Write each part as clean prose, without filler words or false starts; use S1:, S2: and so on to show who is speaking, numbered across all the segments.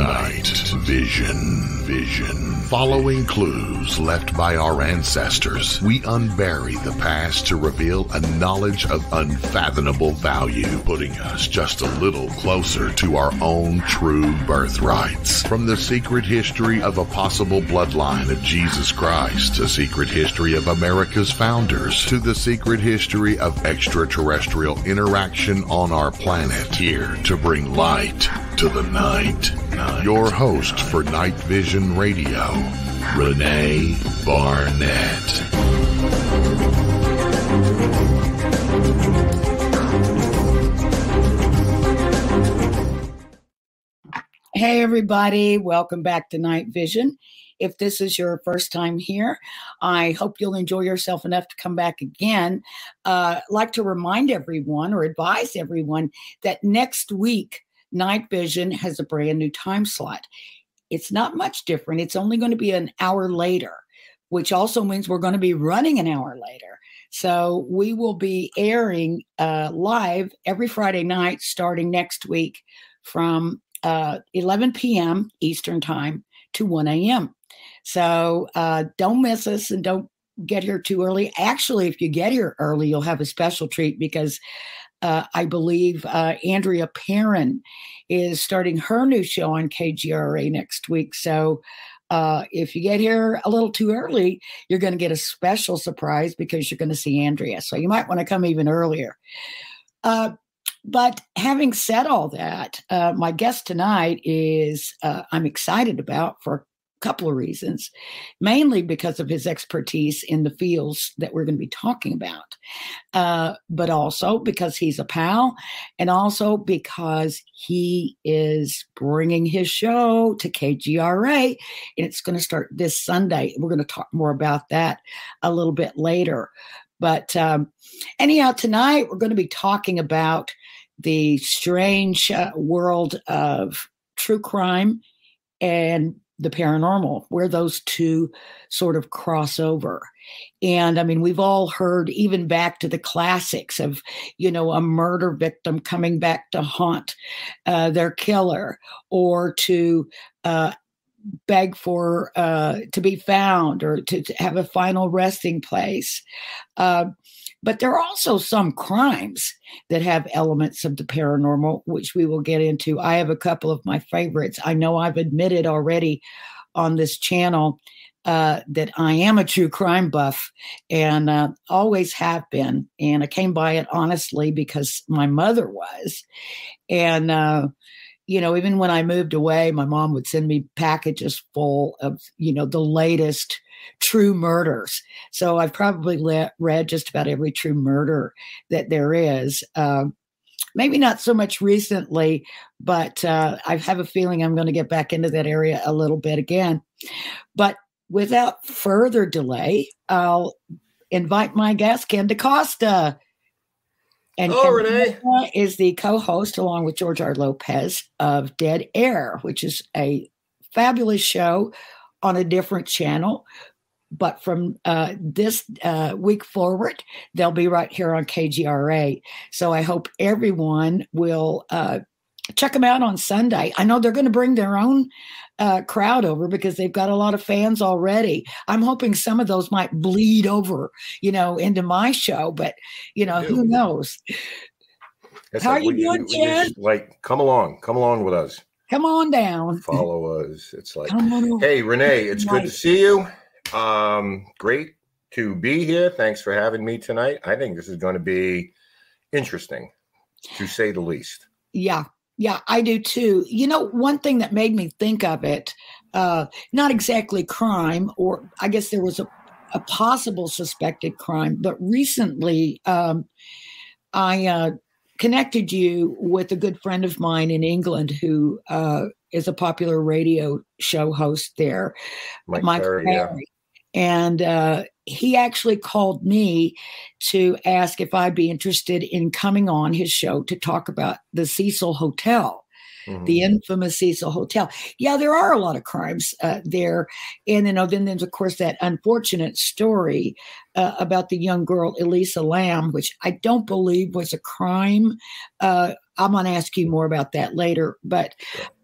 S1: Night Vision. Following clues left by our ancestors, we unbury the past to reveal a knowledge of unfathomable value, putting us just a little closer to our own true birthrights. From the secret history of a possible bloodline of Jesus Christ, the secret history of America's founders, to the secret history of extraterrestrial interaction on our planet, here to bring light to the night. Your host for Night Vision Radio, Renee Barnett.
S2: Hey everybody, welcome back to Night Vision. If this is your first time here, I hope you'll enjoy yourself enough to come back again. I'd like to remind everyone or advise everyone that next week, Night Vision has a brand new time slot. It's not much different. It's only going to be an hour later, which also means we're going to be running an hour later. So we will be airing live every Friday night starting next week from 11 p.m. Eastern time to 1 a.m. So don't miss us and don't get here too early. Actually, if you get here early, you'll have a special treat because I believe Andrea Perrin is starting her new show on KGRA next week. So if you get here a little too early, you're going to get a special surprise because you're going to see Andrea. So you might want to come even earlier. But having said all that, my guest tonight is I'm excited about for couple of reasons, mainly because of his expertise in the fields that we're going to be talking about, but also because he's a pal and also because he is bringing his show to KGRA and it's going to start this Sunday. We're going to talk more about that a little bit later. But anyhow, tonight we're going to be talking about the strange world of true crime and the paranormal, where those two sort of cross over. And I mean, we've all heard even back to the classics of, you know, a murder victim coming back to haunt their killer or to beg for to be found or to have a final resting place. But there are also some crimes that have elements of the paranormal, which we will get into. I have a couple of my favorites. I know I've admitted already on this channel that I am a true crime buff and always have been. And I came by it honestly because my mother was. And, you know, even when I moved away, my mom would send me packages full of, you know, the latest true murders. So I've probably read just about every true murder that there is. Maybe not so much recently, but I have a feeling I'm going to get back into that area a little bit again. But without further delay, I'll invite my guest, Ken DaCosta. And
S3: hello,
S2: Ken
S3: Renee.
S2: DaCosta is the co-host, along with George R. Lopez, of Dead Air, which is a fabulous show on a different channel. But from this week forward, they'll be right here on KGRA. So I hope everyone will check them out on Sunday. I know they're going to bring their own crowd over because they've got a lot of fans already. I'm hoping some of those might bleed over, you know, into my show. But, you know, who knows? How are you doing, Chad?
S3: Like, come along with us.
S2: Come on down.
S3: Follow us. It's like, hey, Renee, it's good to see you. Great to be here. Thanks for having me tonight. I think this is going to be interesting, to say the least. Yeah, I do too. You know, one thing that made me think of it, not exactly crime, or I guess there was a possible suspected crime, but recently I connected you with a good friend of mine in England who is a popular radio show host there, Mike Perry. Yeah. And he actually called me to ask if I'd be interested in coming on his show to talk about the Cecil Hotel, the infamous Cecil Hotel. Yeah, there are a lot of crimes there. And, you know, then there's, of course, that unfortunate story about the young girl, Elisa Lam, which I don't believe was a crime.
S2: I'm going to ask you more about that later. But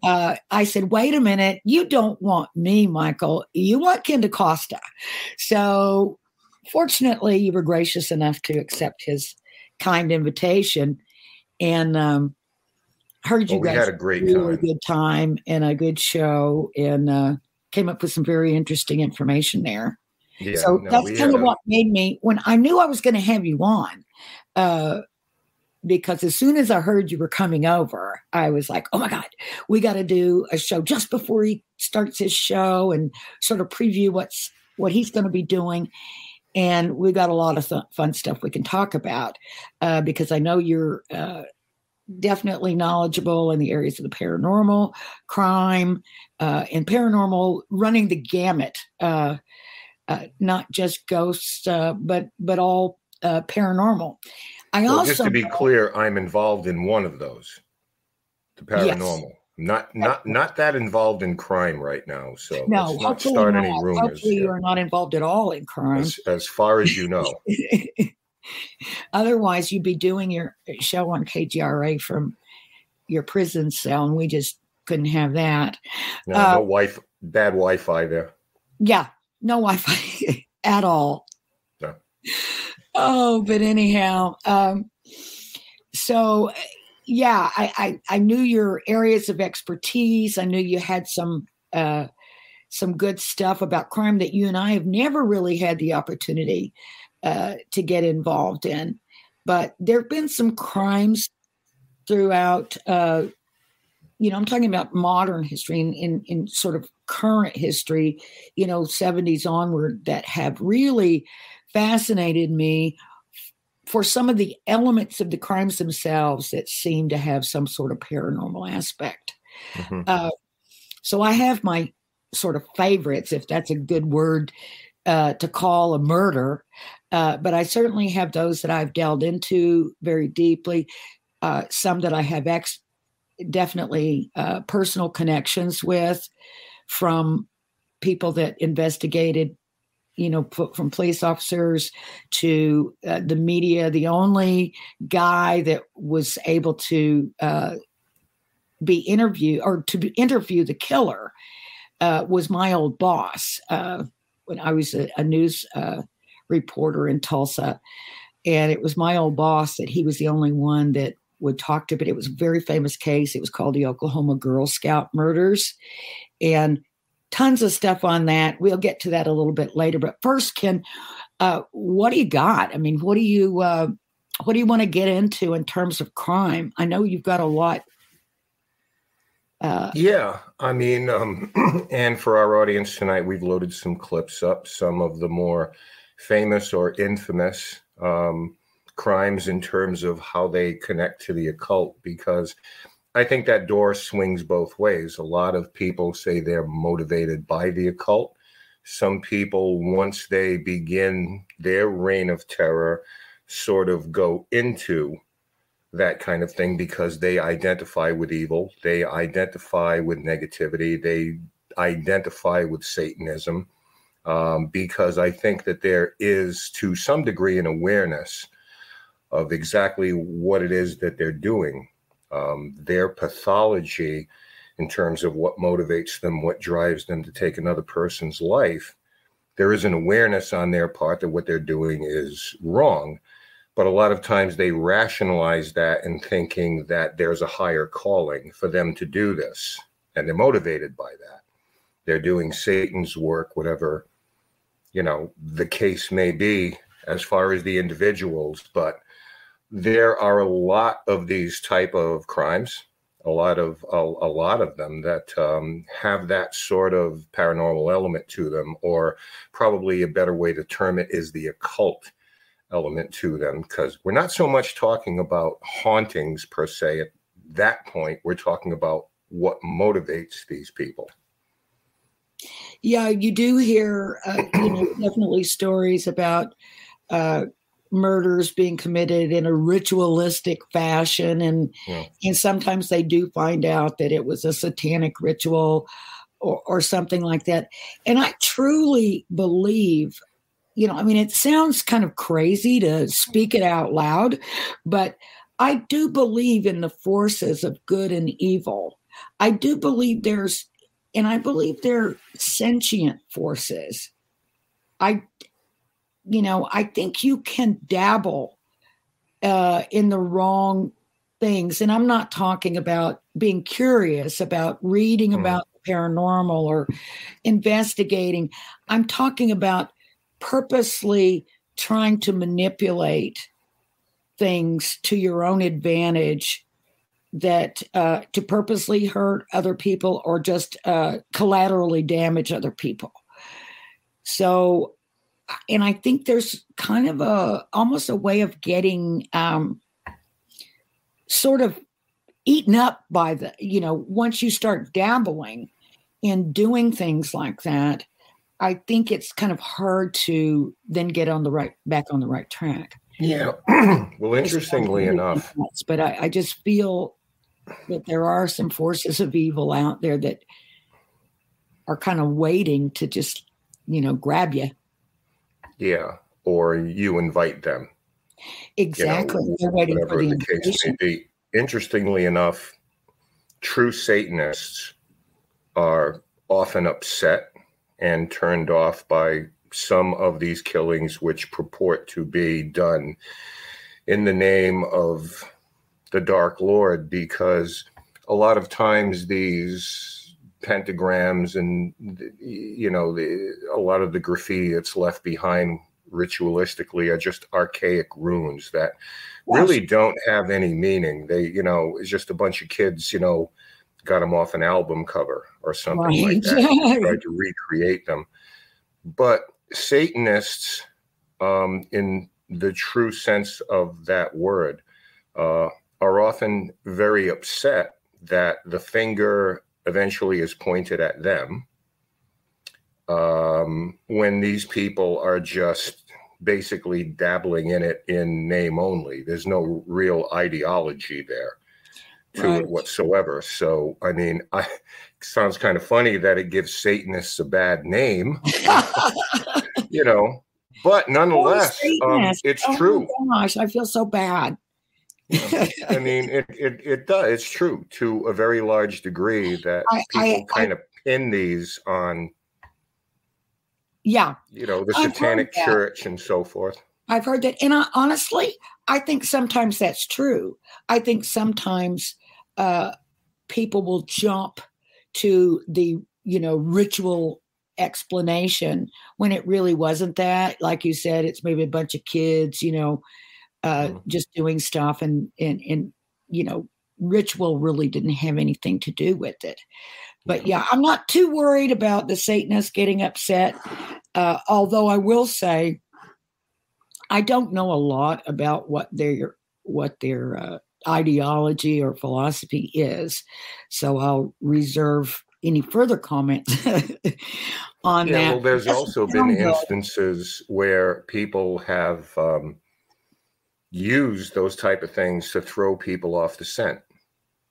S2: I said, wait a minute, you don't want me, Michael. You want Ken DaCosta. So fortunately, you were gracious enough to accept his kind invitation. And heard you guys
S3: had a great
S2: really good time and a good show, and came up with some very interesting information there.
S3: Yeah,
S2: so that's kind of what made me, when I knew I was going to have you on, because as soon as I heard you were coming over, I was like, oh my God, we got to do a show just before he starts his show and sort of preview what he's going to be doing. And we got a lot of fun stuff we can talk about, because I know you're definitely knowledgeable in the areas of the paranormal, crime, and paranormal, running the gamut, not just ghosts, but all paranormal.
S3: Just to be clear, I'm involved in one of those, the paranormal. Yes. Not that involved in crime right now. So
S2: no,
S3: let's not start any rumors.
S2: Hopefully, you are not involved at all in crime,
S3: as far as you know.
S2: Otherwise, you'd be doing your show on KGRA from your prison cell, and we just couldn't have that.
S3: No bad Wi-Fi there.
S2: Yeah, no Wi-Fi at all.
S3: No.
S2: Oh, but anyhow, so yeah, I knew your areas of expertise. I knew you had some good stuff about crime that you and I have never really had the opportunity to get involved in. But there have been some crimes throughout, I'm talking about modern history, in sort of current history, 70s onward, that have really fascinated me for some of the elements of the crimes themselves that seem to have some sort of paranormal aspect. Mm-hmm. So I have my sort of favorites, if that's a good word to call a murder. But I certainly have those that I've delved into very deeply. Some that I have definitely personal connections with, from people that investigated, from police officers to the media. The only guy that was able to be interviewed, or to interview the killer, was my old boss when I was a news reporter in Tulsa. And it was my old boss that he was the only one that would talk to, but it was a very famous case. It was called the Oklahoma Girl Scout murders, and tons of stuff on that. We'll get to that a little bit later. But first, Ken, what do you got? I mean, what do you want to get into in terms of crime? I know you've got a lot.
S3: Yeah, I mean, and for our audience tonight, we've loaded some clips up, some of the more famous or infamous crimes in terms of how they connect to the occult, because I think that door swings both ways. A lot of people say they're motivated by the occult. Some people, once they begin their reign of terror, sort of go into that kind of thing because they identify with evil. They identify with negativity. They identify with Satanism, because I think that there is, to some degree, an awareness of exactly what it is that they're doing. Their pathology in terms of what motivates them, what drives them to take another person's life. There is an awareness on their part that what they're doing is wrong. But a lot of times they rationalize that in thinking that there's a higher calling for them to do this. And they're motivated by that. They're doing Satan's work, whatever, the case may be as far as the individuals. But there are a lot of these type of crimes, a lot of them that have that sort of paranormal element to them, or probably a better way to term it is the occult element to them, because we're not so much talking about hauntings per se. At that point, we're talking about what motivates these people.
S2: Yeah, you do hear definitely stories about murders being committed in a ritualistic fashion, and sometimes they do find out that it was a satanic ritual or something like that. And I truly believe, it sounds kind of crazy to speak it out loud, but I do believe in the forces of good and evil. I do believe I believe they're sentient forces. I think you can dabble in the wrong things. And I'm not talking about being curious about reading about the paranormal or investigating. I'm talking about purposely trying to manipulate things to your own advantage, that to purposely hurt other people or just collaterally damage other people. So, and I think there's kind of almost a way of getting sort of eaten up by once you start dabbling in doing things like that, I think it's kind of hard to then get back on the right track.
S3: Yeah. Well, interestingly enough,
S2: but I just feel that there are some forces of evil out there that are kind of waiting to just, grab you.
S3: Yeah. Or you invite them.
S2: Exactly. They're waiting for the
S3: case may be. Interestingly enough, true Satanists are often upset and turned off by some of these killings, which purport to be done in the name of the Dark Lord, because a lot of times these pentagrams and, a lot of the graffiti that's left behind ritualistically are just archaic runes that really don't have any meaning. They, it's just a bunch of kids, got them off an album cover or something like that, tried to recreate them. But Satanists, in the true sense of that word, are often very upset that the finger eventually is pointed at them when these people are just basically dabbling in it in name only. There's no real ideology there to it whatsoever. So, I mean, it sounds kind of funny that it gives Satanists a bad name, but nonetheless, it's true.
S2: My gosh, I feel so bad.
S3: I mean, it does. It's true to a very large degree that people kind of pin these on, the Satanic Church and so forth.
S2: I've heard that. And honestly, I think sometimes that's true. I think sometimes people will jump to the, ritual explanation when it really wasn't that. Like you said, it's maybe a bunch of kids, just doing stuff and ritual really didn't have anything to do with it. But I'm not too worried about the Satanists getting upset. Although I will say, I don't know a lot about what their ideology or philosophy is. So I'll reserve any further comments on that.
S3: Well, there's also been instances where people have used those type of things to throw people off the scent.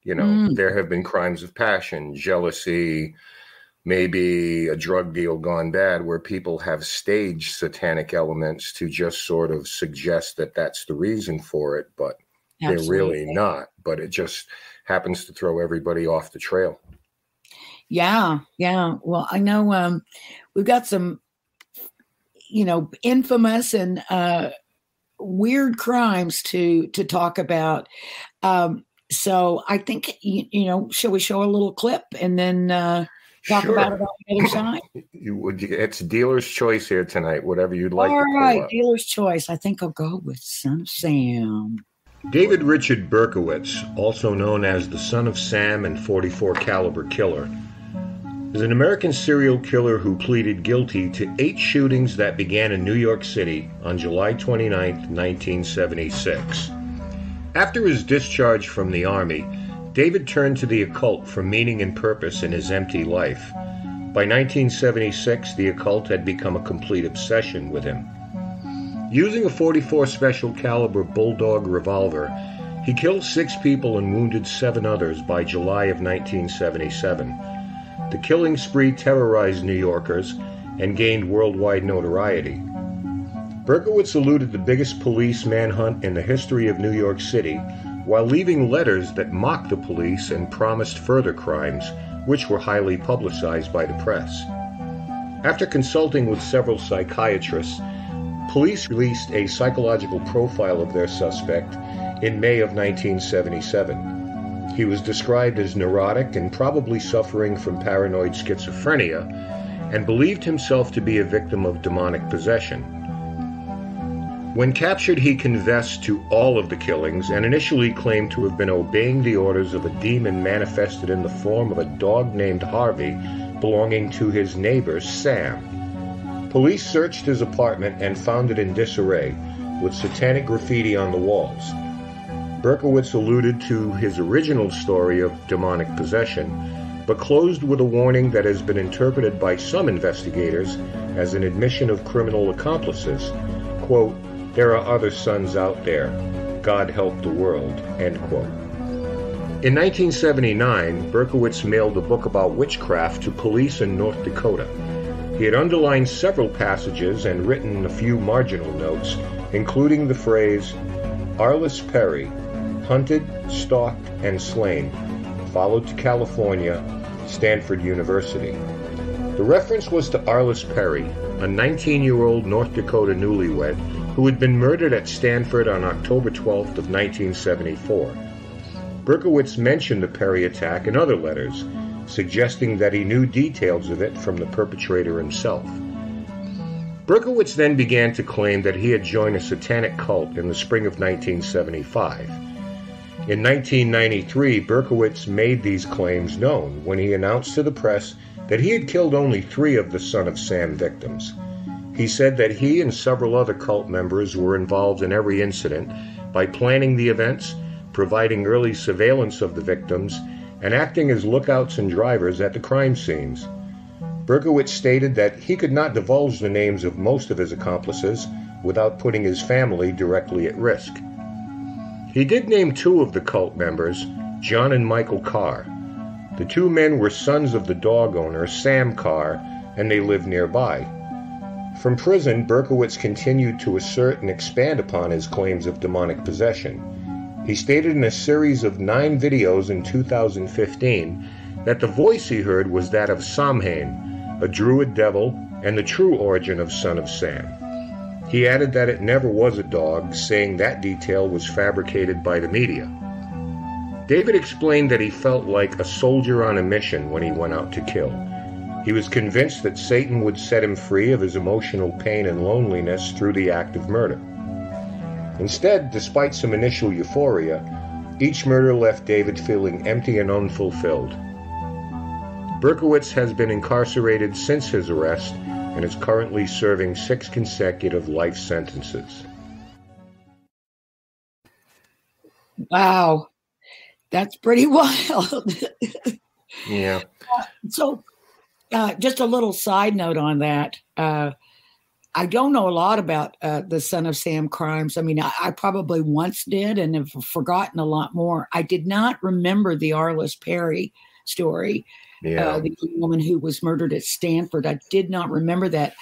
S3: There have been crimes of passion, jealousy, maybe a drug deal gone bad, where people have staged satanic elements to just sort of suggest that that's the reason for it, but they're really not. But it just happens to throw everybody off the trail.
S2: Yeah. Well, I know we've got some, infamous and weird crimes to talk about. So I think, shall we show a little clip and then talk about it on the other side?
S3: It's dealer's choice here tonight, whatever you'd like.
S2: All right, dealer's choice. I think I'll go with Son of Sam.
S3: David Richard Berkowitz, also known as the Son of Sam and 44 caliber killer, is an American serial killer who pleaded guilty to 8 shootings that began in New York City on July 29, 1976. After his discharge from the Army, David turned to the occult for meaning and purpose in his empty life. By 1976, the occult had become a complete obsession with him. Using a .44 special caliber Bulldog revolver, he killed 6 people and wounded 7 others by July of 1977. The killing spree terrorized New Yorkers and gained worldwide notoriety. Berkowitz eluded the biggest police manhunt in the history of New York City
S4: while leaving letters that mocked the police and promised further crimes, which were highly publicized by the press. After consulting with several psychiatrists, police released a psychological profile of their suspect in May of 1977. He was described as neurotic and probably suffering from paranoid schizophrenia, and believed himself to be a victim of demonic possession. When captured, he confessed to all of the killings and initially claimed to have been obeying the orders of a demon manifested in the form of a dog named Harvey belonging to his neighbor, Sam. Police searched his apartment and found it in disarray, with satanic graffiti on the walls. Berkowitz alluded to his original story of demonic possession, but closed with a warning that has been interpreted by some investigators as an admission of criminal accomplices. Quote, "There are other sons out there. God help the world," end quote. In 1979, Berkowitz mailed a book about witchcraft to police in North Dakota. He had underlined several passages and written a few marginal notes, including the phrase, "Arliss Perry, hunted, stalked, and slain, followed to California, Stanford University." The reference was to Arliss Perry, a 19-year-old North Dakota newlywed who had been murdered at Stanford on October 12th of 1974. Berkowitz mentioned the Perry attack in other letters, suggesting that he knew details of it from the perpetrator himself. Berkowitz then began to claim that he had joined a satanic cult in the spring of 1975. In 1993, Berkowitz made these claims known when he announced to the press that he had killed only 3 of the Son of Sam victims. He said that he and several other cult members were involved in every incident by planning the events, providing early surveillance of the victims, and acting as lookouts and drivers at the crime scenes. Berkowitz stated that he could not divulge the names of most of his accomplices without putting his family directly at risk. He did name 2 of the cult members, John and Michael Carr. The 2 men were sons of the dog owner, Sam Carr, and they lived nearby. From prison, Berkowitz continued to assert and expand upon his claims of demonic possession. He stated in a series of 9 videos in 2015 that the voice he heard was that of Samhain, a druid devil, and the true origin of Son of Sam. He added that it never was a dog, saying that detail was fabricated by the media. David explained that he felt like a soldier on a mission when he went out to kill. He was convinced that Satan would set him free of his emotional pain and loneliness through the act of murder. Instead, despite some initial euphoria, each murder left David feeling empty and unfulfilled. Berkowitz has been incarcerated since his arrest and is currently serving 6 consecutive life sentences.
S2: Wow, that's pretty wild.
S3: Yeah.
S2: So, just a little side note on that. I don't know a lot about the Son of Sam crimes. I mean, I probably once did and have forgotten a lot more. I did not remember the Arliss Perry story, the woman who was murdered at Stanford. I did not remember that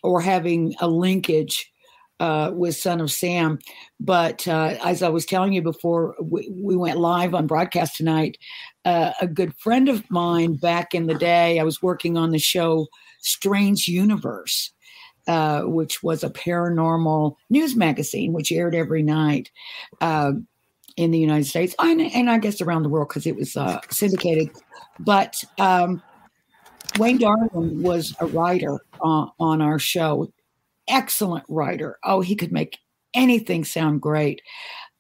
S2: or having a linkage with Son of Sam. But as I was telling you before we went live on broadcast tonight, a good friend of mine back in the day, I was working on the show Strange Universe, which was a paranormal news magazine, which aired every night in the United States and I guess around the world because it was syndicated. But Wayne Darwin was a writer on our show. Excellent writer. Oh, he could make anything sound great.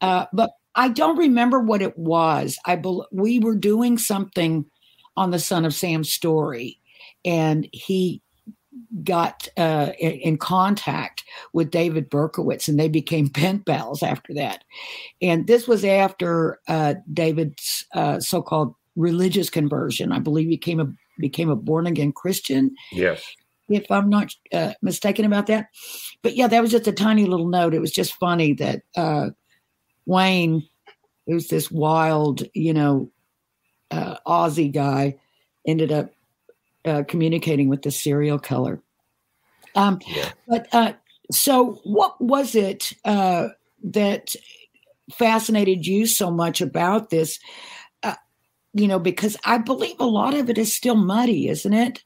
S2: But I don't remember what it was. We were doing something on the Son of Sam story, and he got in contact with David Berkowitz, and they became pen pals after that. And this was after David's so-called religious conversion. I believe he became a born-again Christian.
S3: Yes.
S2: If I'm not mistaken about that. But yeah, that was just a tiny little note. It was just funny that Wayne, who's this wild, Aussie guy, ended up communicating with the serial killer. But so what was it that fascinated you so much about this, because I believe a lot of it is still muddy, isn't it?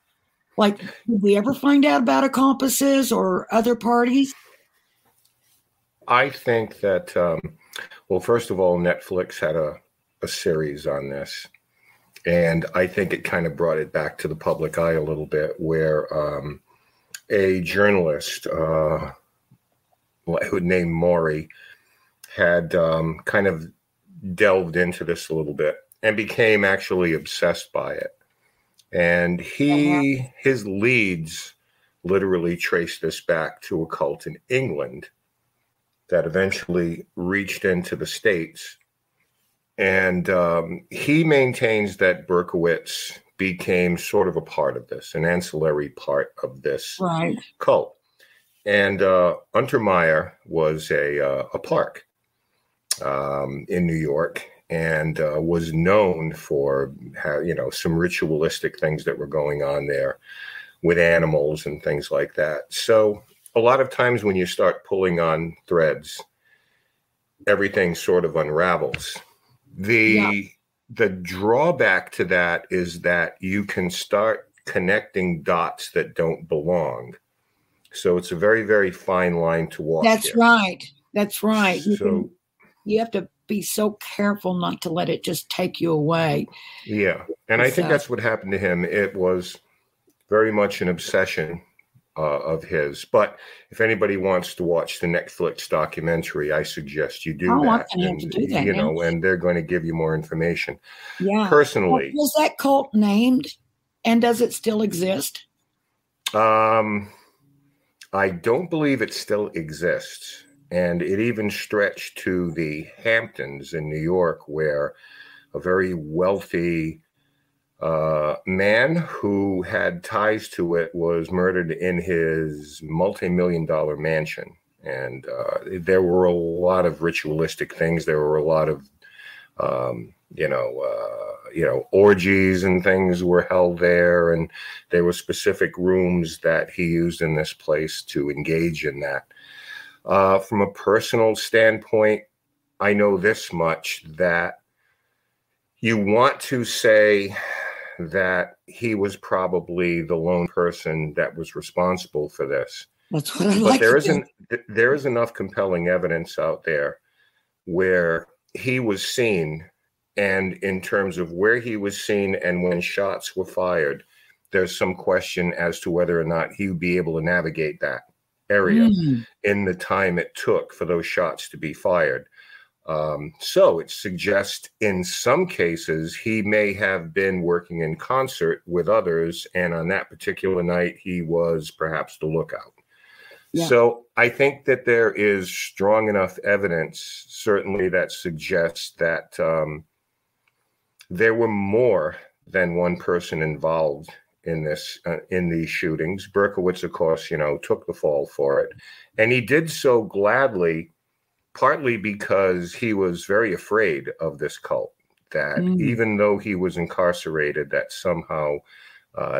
S2: Like, did we ever find out about accomplices or other parties?
S3: I think that, well, first of all, Netflix had a series on this. And I think it kind of brought it back to the public eye a little bit, where a journalist named Maury had kind of delved into this a little bit and became actually obsessed by it. And his leads literally traced this back to a cult in England that eventually reached into the States. And he maintains that Berkowitz became sort of a part of this, an ancillary part of this cult. And Untermeyer was a park in New York, and was known for some ritualistic things that were going on there with animals and things like that. So a lot of times when you start pulling on threads, everything sort of unravels. The drawback to that is that you can start connecting dots that don't belong. So it's a very, very fine line to walk.
S2: That's right.
S3: So
S2: you have to be so careful not to let it just take you away.
S3: Yeah. And I think that's what happened to him. It was very much an obsession of his. But if anybody wants to watch the Netflix documentary, I suggest you do that.
S2: And, to do that,
S3: and they're going to give you more information.
S2: Yeah.
S3: Personally.
S2: Was that cult named, and does it still exist?
S3: I don't believe it still exists. And it even stretched to the Hamptons in New York, where a very wealthy man who had ties to it was murdered in his multi-million-dollar mansion. And there were a lot of ritualistic things. There were a lot of, orgies and things were held there. And there were specific rooms that he used in this place to engage in that. From a personal standpoint, I know this much, that you want to say that he was probably the lone person that was responsible for this.
S2: That's what I like.
S3: But there is enough compelling evidence out there where he was seen, and in terms of where he was seen and when shots were fired, there's some question as to whether or not he would be able to navigate that area in the time it took for those shots to be fired. So it suggests in some cases he may have been working in concert with others, and on that particular night he was perhaps the lookout. Yeah. So I think that there is strong enough evidence, certainly, that suggests that there were more than one person involved in this, in these shootings. Berkowitz, of course, took the fall for it, and he did so gladly, partly because he was very afraid of this cult, that even though he was incarcerated, that somehow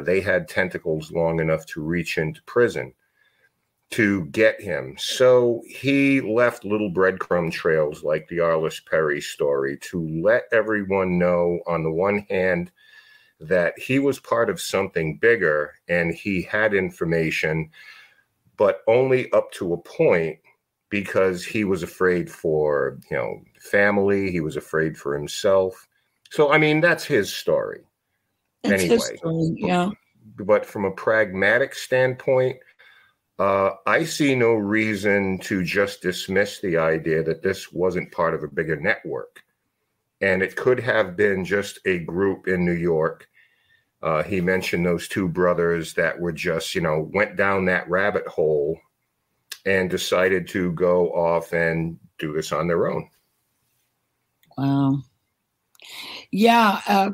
S3: they had tentacles long enough to reach into prison to get him. So he left little breadcrumb trails like the Arliss Perry story to let everyone know, on the one hand, that he was part of something bigger and he had information, but only up to a point, because he was afraid for, family. He was afraid for himself. So, I mean, that's his story.
S2: That's his story, yeah.
S3: But from a pragmatic standpoint, I see no reason to just dismiss the idea that this wasn't part of a bigger network. And it could have been just a group in New York. He mentioned those two brothers that were just, went down that rabbit hole and decided to go off and do this on their own.
S2: Wow. Yeah.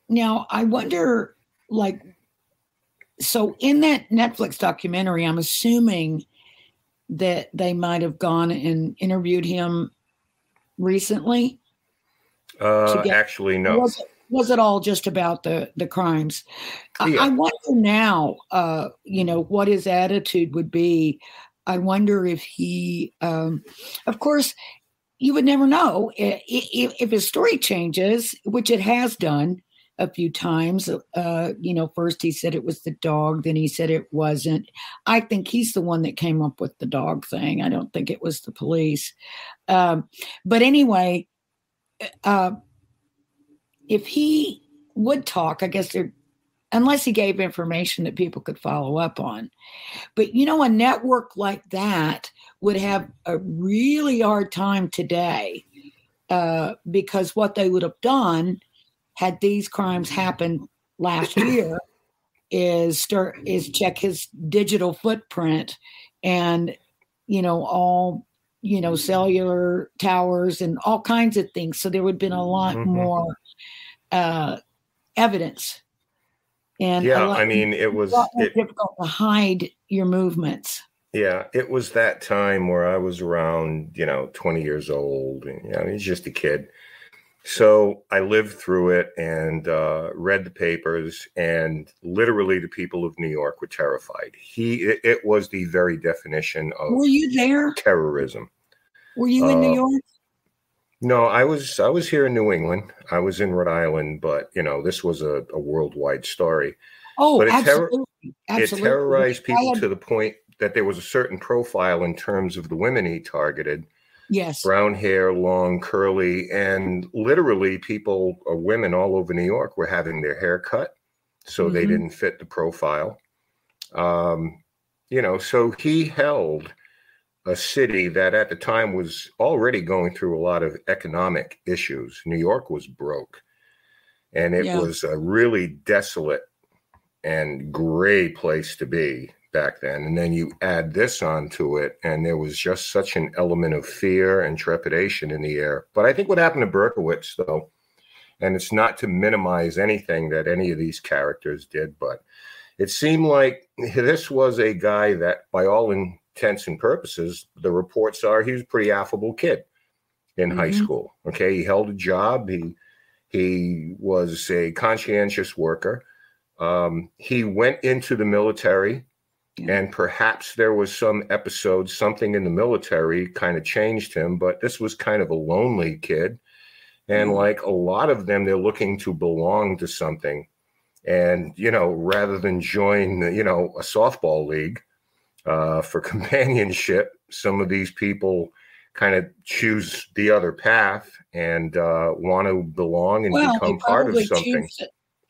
S2: Now, I wonder, so in that Netflix documentary, I'm assuming that they might have gone and interviewed him recently?
S3: Actually, no.
S2: Was it all just about the crimes? Yeah. I wonder now, what his attitude would be. I wonder if he, of course, you would never know if his story changes, which it has done a few times. First he said it was the dog, then he said it wasn't. I think he's the one that came up with the dog thing. I don't think it was the police. But anyway, if he would talk, I guess unless he gave information that people could follow up on. But, a network like that would have a really hard time today because what they would have done had these crimes happened last year is check his digital footprint and, all, cellular towers and all kinds of things. So there would have been a lot more evidence. And
S3: it was
S2: difficult to hide your movements.
S3: Yeah, it was that time where I was around, 20 years old. And, he's just a kid. So I lived through it and read the papers, and literally the people of New York were terrified. It was the very definition of
S2: Were you there?
S3: Terrorism.
S2: Were you in New York?
S3: No, I was here in New England. I was in Rhode Island, but this was a worldwide story.
S2: Oh,
S3: but
S2: absolutely.
S3: It terrorized people to the point that there was a certain profile in terms of the women he targeted.
S2: Yes.
S3: Brown hair, long, curly, and literally people or women all over New York were having their hair cut, so they didn't fit the profile. So he held a city that at the time was already going through a lot of economic issues. New York was broke, and it was a really desolate and gray place to be back then. And then you add this onto it, and there was just such an element of fear and trepidation in the air. But I think what happened to Berkowitz, though, and it's not to minimize anything that any of these characters did, but it seemed like this was a guy that, by all intents and purposes, the reports are he was a pretty affable kid in high school. Okay, he held a job. He was a conscientious worker. He went into the military. And perhaps there was some episode, something in the military kind of changed him, but this was kind of a lonely kid. And like a lot of them, they're looking to belong to something. And, rather than join, a softball league for companionship, some of these people kind of choose the other path and want to belong and become part of something.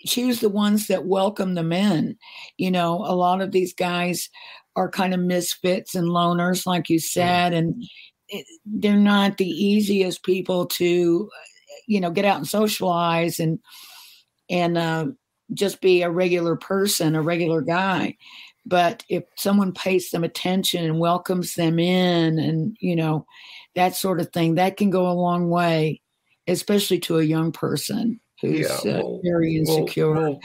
S2: Choose the ones that welcome them in. A lot of these guys are kind of misfits and loners, like you said, and they're not the easiest people to, get out and socialize and just be a regular person, a regular guy. But if someone pays them attention and welcomes them in and, that sort of thing, that can go a long way, especially to a young person who's very insecure. Well,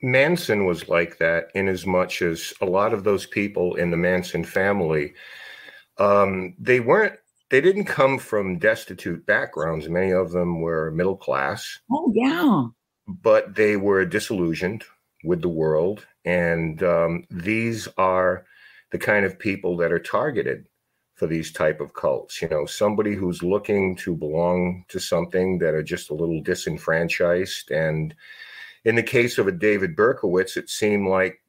S3: Manson was like that in as much as a lot of those people in the Manson family, they didn't come from destitute backgrounds. Many of them were middle class.
S2: Oh, yeah.
S3: But they were disillusioned with the world. And these are the kind of people that are targeted for these type of cults. Somebody who's looking to belong to something, that are just a little disenfranchised. And in the case of a David Berkowitz, it seemed like,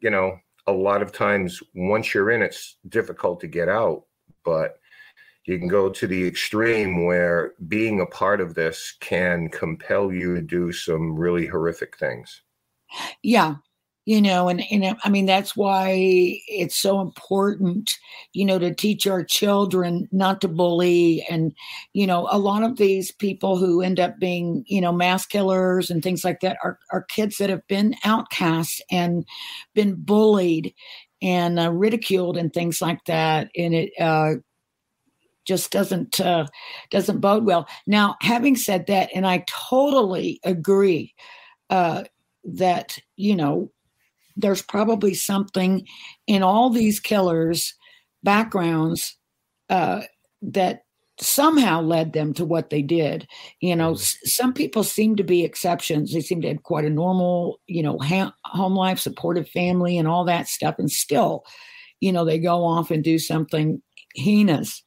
S3: a lot of times once you're in, it's difficult to get out. But you can go to the extreme where being a part of this can compel you to do some really horrific things.
S2: Yeah. And I mean, that's why it's so important, to teach our children not to bully. And, a lot of these people who end up being, mass killers and things like that are kids that have been outcasts and been bullied and ridiculed and things like that. And it just doesn't bode well. Now, having said that, and I totally agree that, there's probably something in all these killers' backgrounds that somehow led them to what they did. Some people seem to be exceptions. They seem to have quite a normal, home life, supportive family and all that stuff. And still, they go off and do something heinous.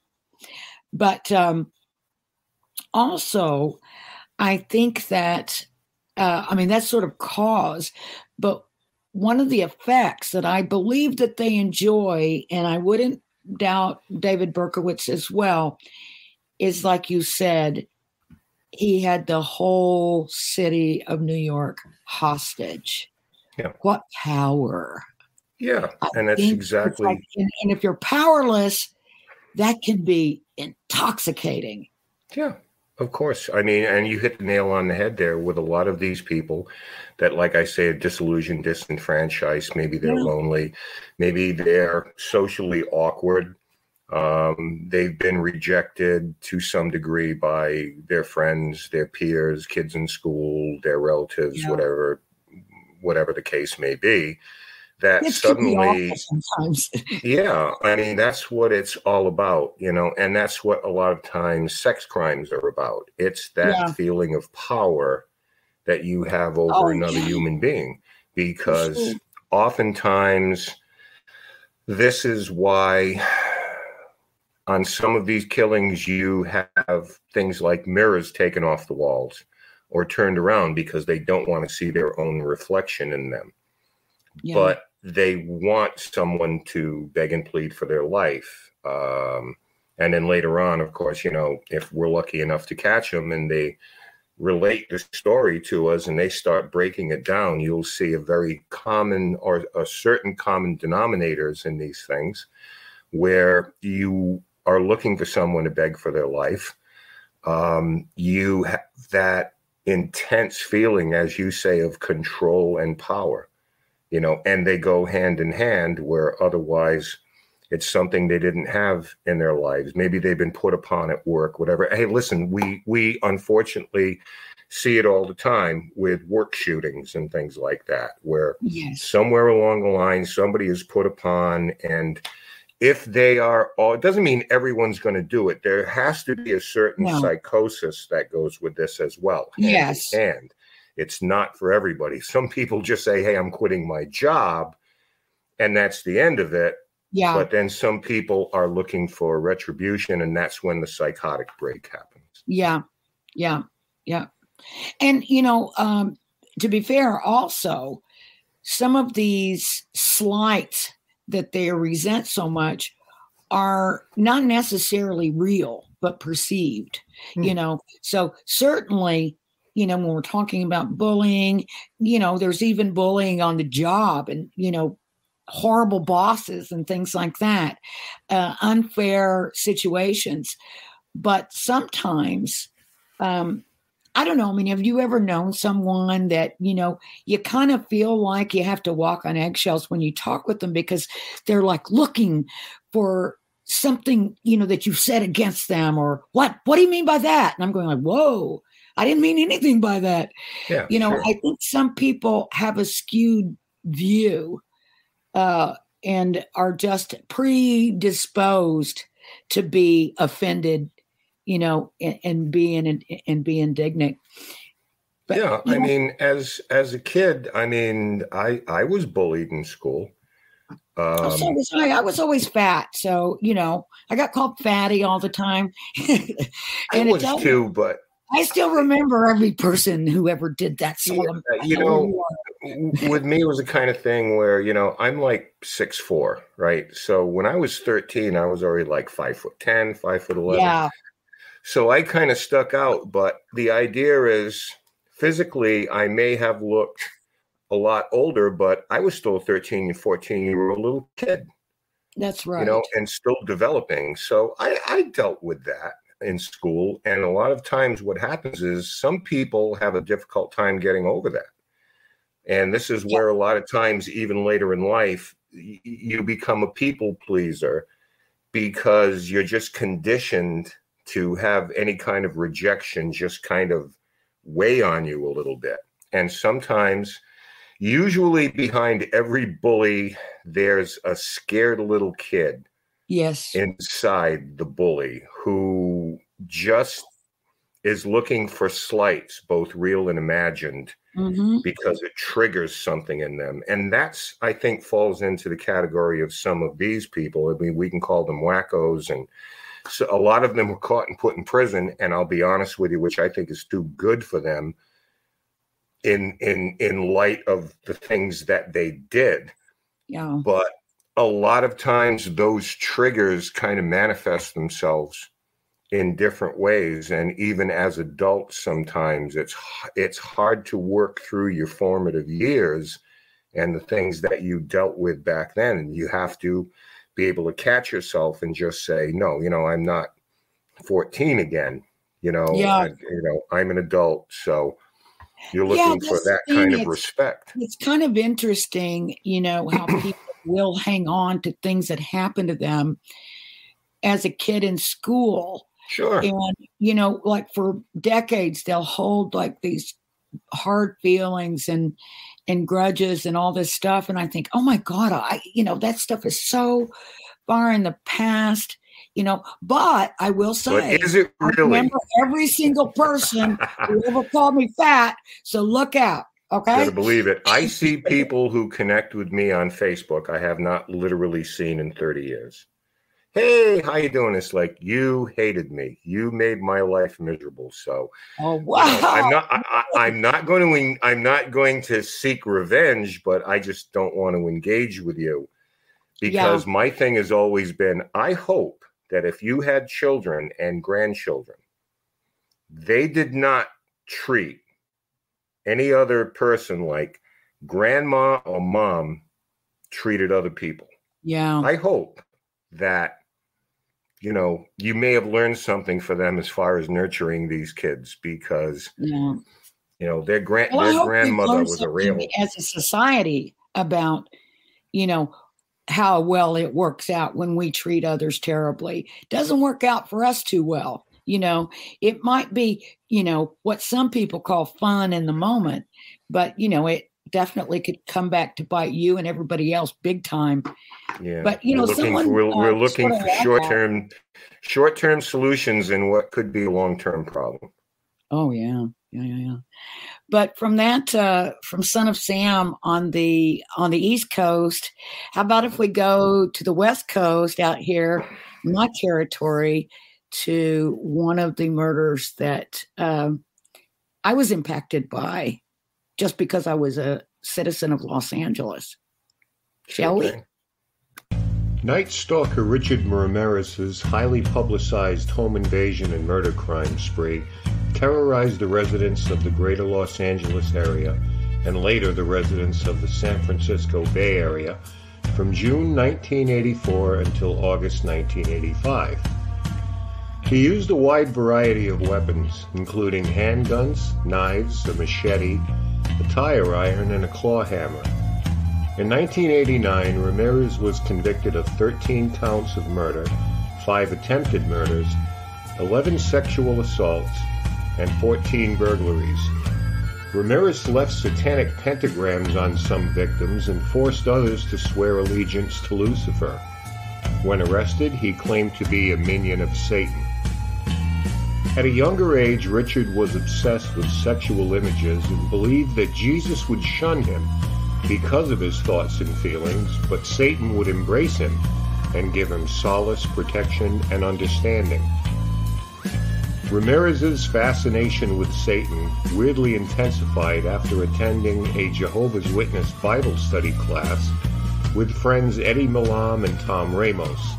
S2: But also, I think that, that's sort of cause, but one of the effects that I believe that they enjoy, and I wouldn't doubt David Berkowitz as well, is like you said, he had the whole city of New York hostage.
S3: Yeah.
S2: What power.
S3: Yeah. And that's exactly.
S2: Like, and if you're powerless, that can be intoxicating.
S3: Yeah, of course. I mean, and you hit the nail on the head there with a lot of these people that, like I say, are disillusioned, disenfranchised. Maybe they're lonely. Maybe they're socially awkward. They've been rejected to some degree by their friends, their peers, kids in school, their relatives, whatever the case may be. That suddenly,
S2: sometimes.
S3: Yeah, I mean, that's what it's all about, and that's what a lot of times sex crimes are about. It's that feeling of power that you have over another human being, because oftentimes this is why on some of these killings you have things like mirrors taken off the walls or turned around because they don't want to see their own reflection in them. Yeah. But they want someone to beg and plead for their life. And then later on, of course, if we're lucky enough to catch them and they relate the story to us and they start breaking it down, you'll see a very common or a certain common denominators in these things where you are looking for someone to beg for their life. You have that intense feeling, as you say, of control and power. And they go hand in hand where otherwise it's something they didn't have in their lives. Maybe they've been put upon at work, whatever. Hey, listen, we unfortunately see it all the time with work shootings and things like that, where somewhere along the line, somebody is put upon. And if they are, it doesn't mean everyone's going to do it. There has to be a certain psychosis that goes with this as well. And it's not for everybody. Some people just say, hey, I'm quitting my job, and that's the end of it. Yeah. But then some people are looking for retribution, and that's when the psychotic break happens.
S2: Yeah. Yeah. Yeah. And, to be fair, also, some of these slights that they resent so much are not necessarily real, but perceived, So certainly, when we're talking about bullying, there's even bullying on the job and, horrible bosses and things like that, unfair situations. But sometimes, I don't know. I mean, have you ever known someone that, you kind of feel like you have to walk on eggshells when you talk with them because they're like looking for something, that you've said against them, or what do you mean by that? And I'm going like, whoa. I didn't mean anything by that. Yeah, sure. I think some people have a skewed view and are just predisposed to be offended, and be indignant. But,
S3: I mean, as a kid, I was bullied in school.
S2: So was I. I was always fat, so I got called fatty all the time.
S3: And I was too, but
S2: I still remember every person who ever did that.
S3: With me, it was the kind of thing where, I'm like 6'4", right? So when I was 13, I was already like 5'10", 5'11". Yeah. So I kind of stuck out. But the idea is, physically, I may have looked a lot older, but I was still a 13 and 14-year-old little kid.
S2: That's right.
S3: And still developing. So I dealt with that in school. And a lot of times what happens is some people have a difficult time getting over that. And this is where a lot of times, even later in life, you become a people pleaser because you're just conditioned to have any kind of rejection just kind of weigh on you a little bit. And sometimes, usually behind every bully, there's a scared little kid.
S2: Yes.
S3: Inside the bully who just is looking for slights, both real and imagined, because it triggers something in them. And that's, I think, falls into the category of some of these people. I mean, we can call them wackos and So a lot of them were caught and put in prison, and I'll be honest with you, which I think is too good for them in light of the things that they did.
S2: Yeah.
S3: But a lot of times those triggers kind of manifest themselves in different ways. And even as adults, sometimes it's hard to work through your formative years and the things that you dealt with back then. And you have to be able to catch yourself and just say, no, I'm not 14 again. I'm an adult. So you're looking for that kind of respect.
S2: It's kind of interesting, how people will hang on to things that happened to them as a kid in school.
S3: Sure.
S2: And, like for decades, they'll hold like these hard feelings and grudges and all this stuff. And I think, oh my God, that stuff is so far in the past, but I will say,
S3: but is it really?
S2: I remember every single person who ever called me fat. So look out. Okay.
S3: You gotta believe it. I see people who connect with me on Facebook I have not literally seen in 30 years. Hey, how you doing? It's like, you hated me. You made my life miserable. So,
S2: oh wow.
S3: I'm not going to seek revenge, but I just don't want to engage with you, because my thing has always been, I hope that if you had children and grandchildren, they did not treat any other person like grandma or mom treated other people.
S2: Yeah.
S3: I hope that, you may have learned something for them as far as nurturing these kids, because, their grandmother was a real.
S2: As a society about, how well it works out when we treat others terribly. Doesn't work out for us too well. It might be, what some people call fun in the moment, but, it definitely could come back to bite you and everybody else big time.
S3: Yeah.
S2: But,
S3: we're looking for short-term solutions in what could be a long-term problem.
S2: Oh, yeah. Yeah. But from that, from Son of Sam on the East Coast, how about if we go to the West Coast out here, my territory, to one of the murders that I was impacted by just because I was a citizen of Los Angeles. Shall we?
S4: Night Stalker Richard Ramirez's highly publicized home invasion and murder crime spree terrorized the residents of the greater Los Angeles area and later the residents of the San Francisco Bay Area from June 1984 until August 1985. He used a wide variety of weapons, including handguns, knives, a machete, a tire iron, and a claw hammer. In 1989, Ramirez was convicted of 13 counts of murder, 5 attempted murders, 11 sexual assaults, and 14 burglaries. Ramirez left satanic pentagrams on some victims and forced others to swear allegiance to Lucifer. When arrested, he claimed to be a minion of Satan. At a younger age, Richard was obsessed with sexual images and believed that Jesus would shun him because of his thoughts and feelings, but Satan would embrace him and give him solace, protection, and understanding. Ramirez's fascination with Satan weirdly intensified after attending a Jehovah's Witness Bible study class with friends Eddie Milam and Tom Ramos.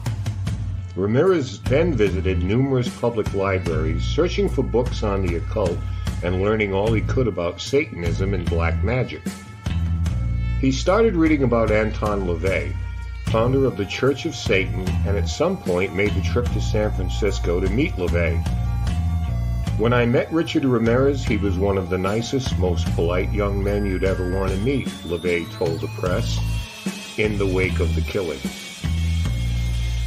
S4: Ramirez then visited numerous public libraries, searching for books on the occult and learning all he could about Satanism and black magic. He started reading about Anton LaVey, founder of the Church of Satan, and at some point made the trip to San Francisco to meet LaVey. When I met Richard Ramirez, he was one of the nicest, most polite young men you'd ever want to meet, LaVey told the press, in the wake of the killing.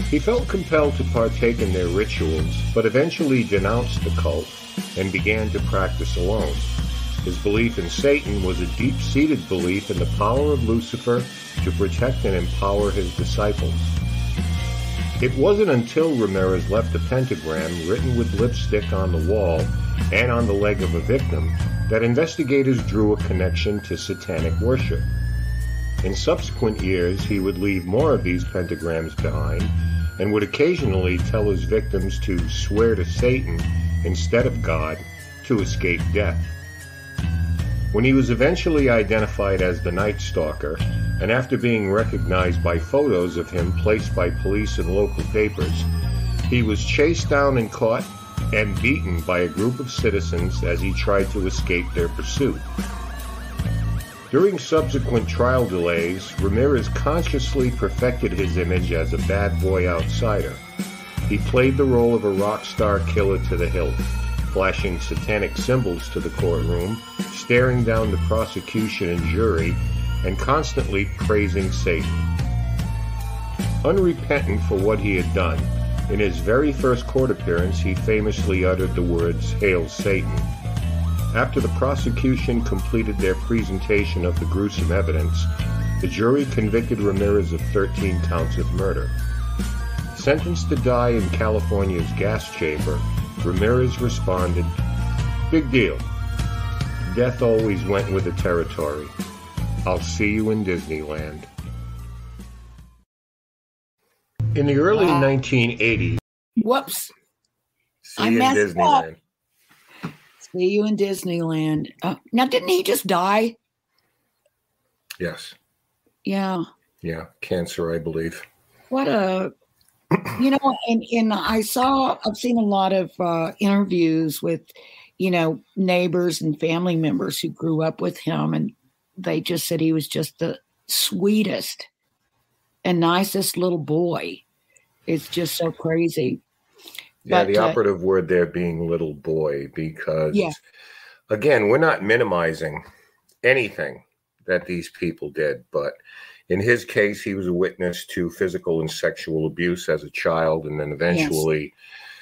S4: He felt compelled to partake in their rituals, but eventually denounced the cult and began to practice alone. His belief in Satan was a deep-seated belief in the power of Lucifer to protect and empower his disciples. It wasn't until Ramirez left a pentagram written with lipstick on the wall and on the leg of a victim that investigators drew a connection to satanic worship. In subsequent years, he would leave more of these pentagrams behind and would occasionally tell his victims to swear to Satan instead of God to escape death. When he was eventually identified as the Night Stalker, and after being recognized by photos of him placed by police and local papers, he was chased down and caught and beaten by a group of citizens as he tried to escape their pursuit. During subsequent trial delays, Ramirez consciously perfected his image as a bad boy outsider. He played the role of a rock star killer to the hilt, flashing satanic symbols to the courtroom, staring down the prosecution and jury, and constantly praising Satan. Unrepentant for what he had done, in his very first court appearance he famously uttered the words, "Hail Satan." After the prosecution completed their presentation of the gruesome evidence, the jury convicted Ramirez of 13 counts of murder. Sentenced to die in California's gas chamber, Ramirez responded, "Big deal. Death always went with the territory. I'll see you in Disneyland." In the early 1980s...
S2: Whoops.
S3: See you in Disneyland.
S2: See you in Disneyland. Now, didn't he just die?
S3: Yes.
S2: Yeah.
S3: Yeah, cancer, I believe.
S2: What a, and I've seen a lot of interviews with, neighbors and family members who grew up with him, and they just said he was just the sweetest and nicest little boy. It's just so crazy.
S3: Yeah, the operative word there being little boy, because, again, we're not minimizing anything that these people did. But in his case, he was a witness to physical and sexual abuse as a child, and then eventually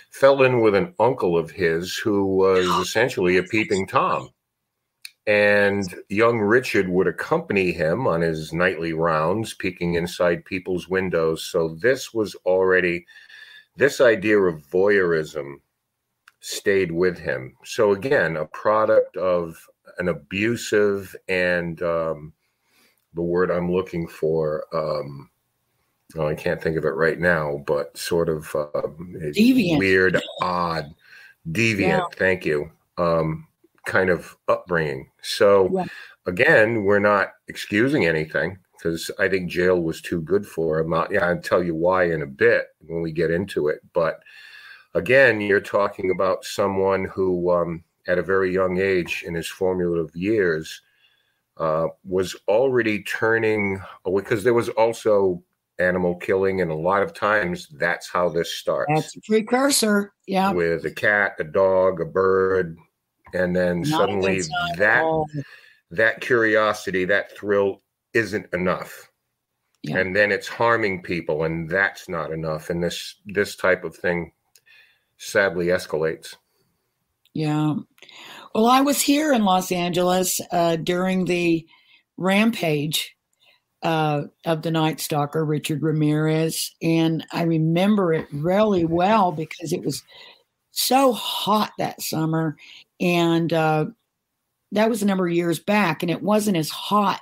S3: fell in with an uncle of his who was essentially a peeping Tom. And young Richard would accompany him on his nightly rounds, peeking inside people's windows. So this was already... this idea of voyeurism stayed with him. So again, a product of an abusive and the word I'm looking for, I can't think of it right now, but sort of
S2: deviant.
S3: Weird, odd, deviant, thank you, kind of upbringing. So again, we're not excusing anything, because I think jail was too good for him. I'll tell you why in a bit when we get into it. But again, you're talking about someone who, at a very young age in his formative years, was already turning away, because there was also animal killing. And a lot of times that's how this starts.
S2: That's a precursor. Yeah.
S3: With a cat, a dog, a bird. And then suddenly that curiosity, that thrill isn't enough. And then it's harming people, and that's not enough. And this type of thing sadly escalates.
S2: Yeah. Well, I was here in Los Angeles during the rampage of the Night Stalker, Richard Ramirez. And I remember it really well because it was so hot that summer. And that was a number of years back, and it wasn't as hot,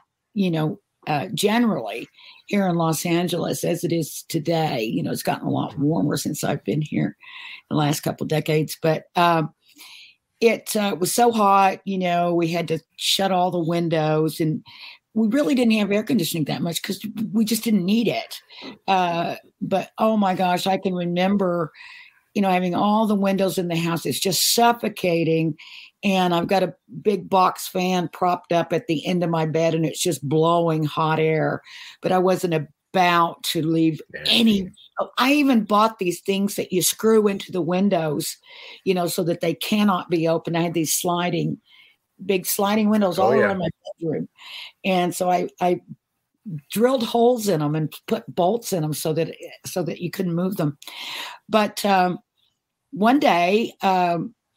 S2: generally here in Los Angeles as it is today. It's gotten a lot warmer since I've been here the last couple of decades, but it was so hot, we had to shut all the windows, and we really didn't have air conditioning that much because we just didn't need it. But oh my gosh, I can remember, having all the windows in the house. It's just suffocating. And I've got a big box fan propped up at the end of my bed, and it's just blowing hot air. But I wasn't about to leave any. I even bought these things that you screw into the windows, so that they cannot be opened. I had these big sliding windows all around my bedroom. And so I drilled holes in them and put bolts in them so that you couldn't move them. But one day,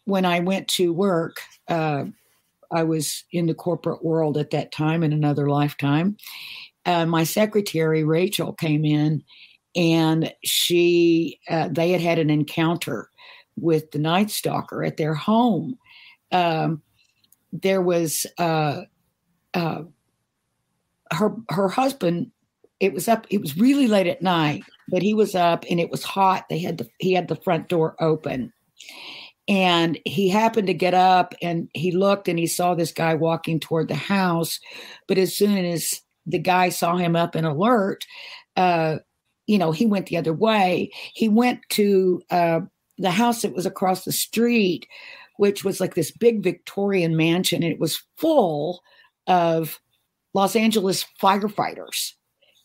S2: when I went to work, I was in the corporate world at that time in another lifetime. My secretary, Rachel, came in, and they had an encounter with the Night Stalker at their home. There was her husband. It was really late at night, but he was up and it was hot. He had the front door open, and he happened to get up and he looked and he saw this guy walking toward the house. But as soon as the guy saw him up and alert, he went the other way. He went to the house that was across the street, which was like this big Victorian mansion. And it was full of Los Angeles firefighters.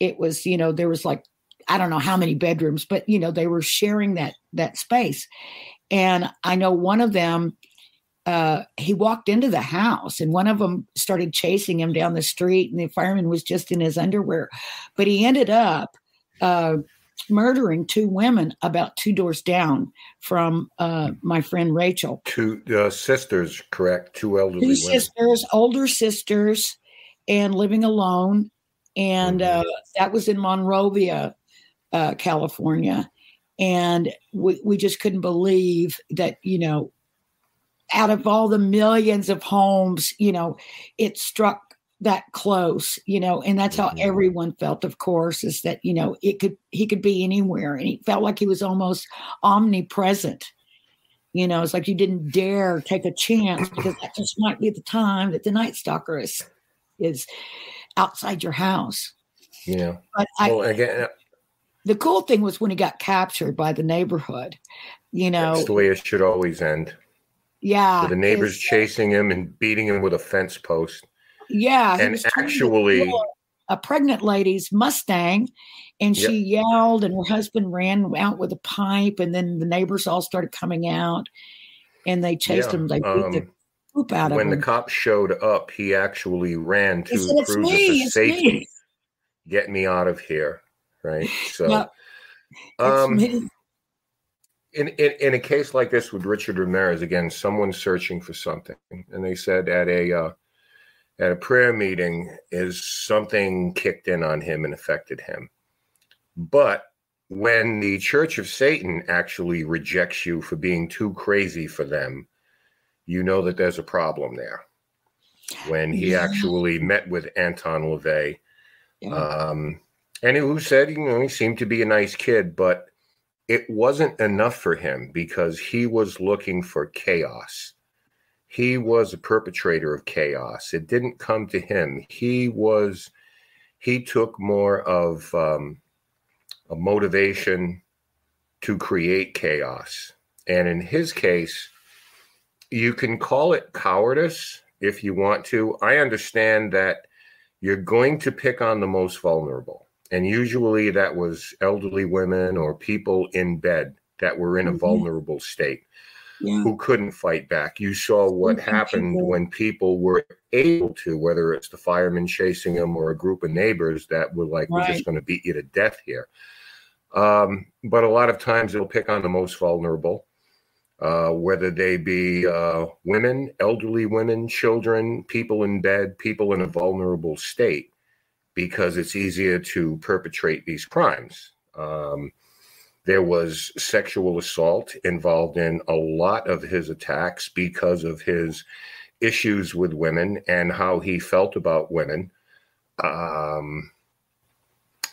S2: It was, there was like, I don't know how many bedrooms, but, they were sharing that space. And I know one of them, he walked into the house and one of them started chasing him down the street, and the fireman was just in his underwear. But he ended up murdering 2 women about 2 doors down from my friend Rachel.
S3: 2 sisters, correct? 2 elderly
S2: 2
S3: women.
S2: Sisters, older sisters, and living alone. And that was in Monrovia, California. And we just couldn't believe that, out of all the millions of homes, it struck that close, and that's how everyone felt, of course, is that, he could be anywhere, and he felt like he was almost omnipresent. It's like you didn't dare take a chance, because that just might be the time that the Night Stalker is outside your house.
S3: Yeah.
S2: But
S3: again,
S2: the cool thing was when he got captured by the neighborhood,
S3: That's the way it should always end.
S2: Yeah.
S3: With the neighbors chasing him and beating him with a fence post.
S2: Yeah.
S3: And actually,
S2: a pregnant lady's Mustang, and she yelled, and her husband ran out with a pipe, and then the neighbors all started coming out, and they chased him. They beat the poop out of him.
S3: When the cops showed up, he actually ran to the cruiser for safety. Get me out of here. Right. So, in a case like this with Richard Ramirez, again, someone's searching for something, and they said at a prayer meeting, is something kicked in on him and affected him. But when the Church of Satan actually rejects you for being too crazy for them, you know that there's a problem there. When he actually met with Anton LaVey, and who said, he seemed to be a nice kid, but it wasn't enough for him, because he was looking for chaos. He was a perpetrator of chaos. It didn't come to him. He took more of a motivation to create chaos. And in his case, you can call it cowardice if you want to. I understand that you're going to pick on the most vulnerable. And usually that was elderly women or people in bed that were in a vulnerable state who couldn't fight back. You saw what happened when people were able to, whether it's the firemen chasing them or a group of neighbors that were like, we're just going to beat you to death here. But a lot of times they'll pick on the most vulnerable, whether they be women, elderly women, children, people in bed, people in a vulnerable state, because it's easier to perpetrate these crimes. There was sexual assault involved in a lot of his attacks because of his issues with women and how he felt about women.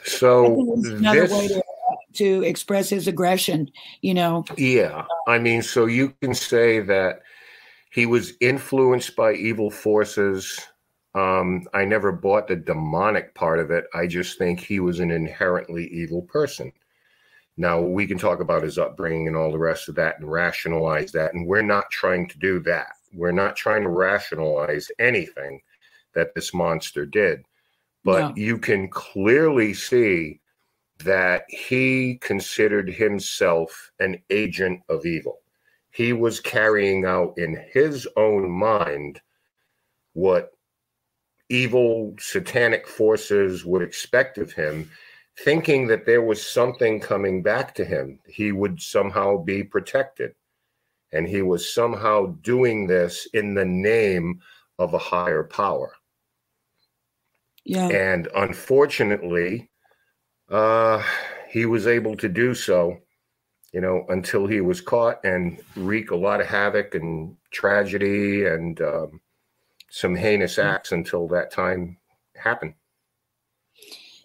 S3: So
S2: another way to express his aggression,
S3: Yeah. So you can say that he was influenced by evil forces. I never bought the demonic part of it. I just think he was an inherently evil person. Now, we can talk about his upbringing and all the rest of that and rationalize that. And we're not trying to do that. We're not trying to rationalize anything that this monster did. But you can clearly see that he considered himself an agent of evil. He was carrying out in his own mind what evil satanic forces would expect of him, thinking that there was something coming back to him. He would somehow be protected. And he was somehow doing this in the name of a higher power. Yeah. And unfortunately, he was able to do so, until he was caught and wreak a lot of havoc and tragedy and some heinous acts until that time happened.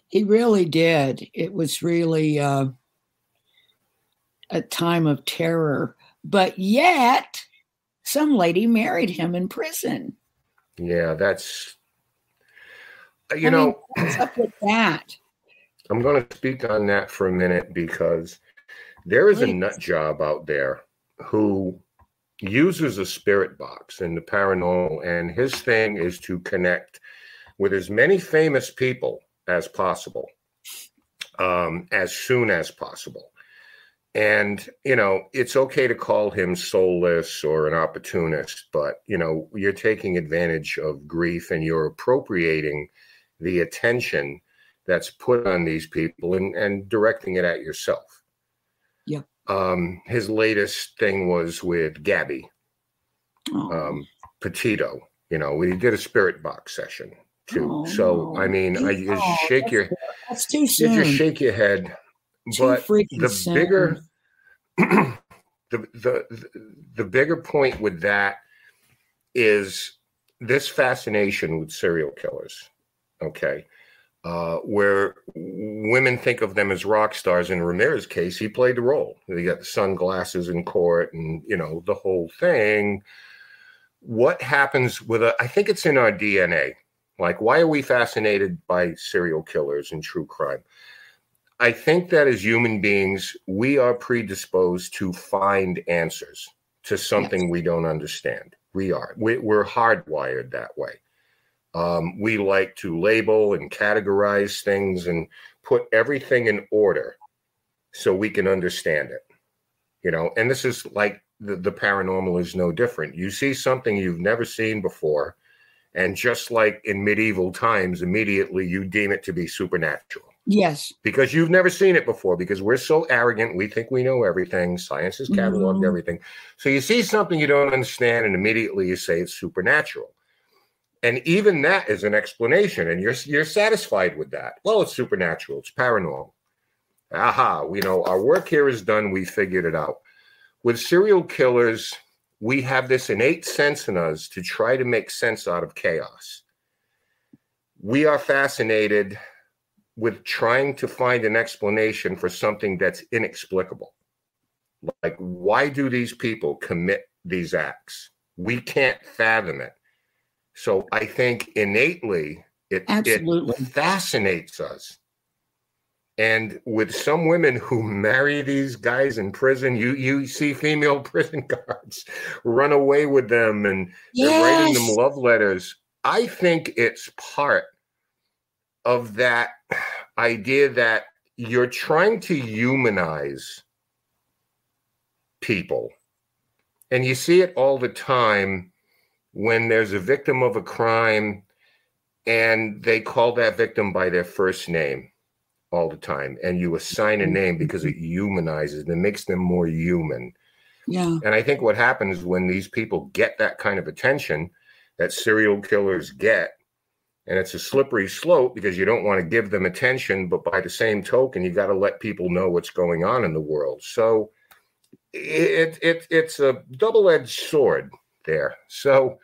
S2: He really did. It was really a time of terror. But yet, some lady married him in prison.
S3: Yeah, that's, what's
S2: up with that?
S3: I'm going to speak on that for a minute, because there is a nut job out there who uses a spirit box in the paranormal, and his thing is to connect with as many famous people as possible, as soon as possible. And, it's okay to call him soulless or an opportunist, but, you're taking advantage of grief and you're appropriating the attention that's put on these people and directing it at yourself.
S2: Yeah.
S3: His latest thing was with Gabby Petito. We did a spirit box session too.
S2: Oh,
S3: so,
S2: no.
S3: I mean, you shake your,
S2: that's too soon.
S3: You just shake your head. But the bigger, the bigger point with that is this fascination with serial killers. Okay. Where women think of them as rock stars. In Ramirez's case, he played the role. He got the sunglasses in court and, the whole thing. What happens with I think it's in our DNA. Like, why are we fascinated by serial killers and true crime? I think that as human beings, we are predisposed to find answers to something we don't understand. We're hardwired that way. We like to label and categorize things and put everything in order so we can understand it, and this is like the paranormal is no different. You see something you've never seen before, and just like in medieval times, immediately you deem it to be supernatural.
S2: Yes.
S3: Because you've never seen it before, because we're so arrogant. We think we know everything. Science has cataloged everything. So you see something you don't understand and immediately you say it's supernatural. And even that is an explanation, and you're satisfied with that. Well, it's supernatural. It's paranormal. Aha, our work here is done. We figured it out. With serial killers, we have this innate sense in us to try to make sense out of chaos. We are fascinated with trying to find an explanation for something that's inexplicable. Like, why do these people commit these acts? We can't fathom it. So I think innately it fascinates us. And with some women who marry these guys in prison, you see female prison guards run away with them and they're writing them love letters. I think it's part of that idea that you're trying to humanize people. And you see it all the time when there's a victim of a crime and they call that victim by their first name all the time. And you assign a name because it humanizes them, makes them more human.
S2: Yeah.
S3: And I think what happens when these people get that kind of attention that serial killers get, and it's a slippery slope because you don't want to give them attention, but by the same token, you got to let people know what's going on in the world. So it's a double-edged sword there. So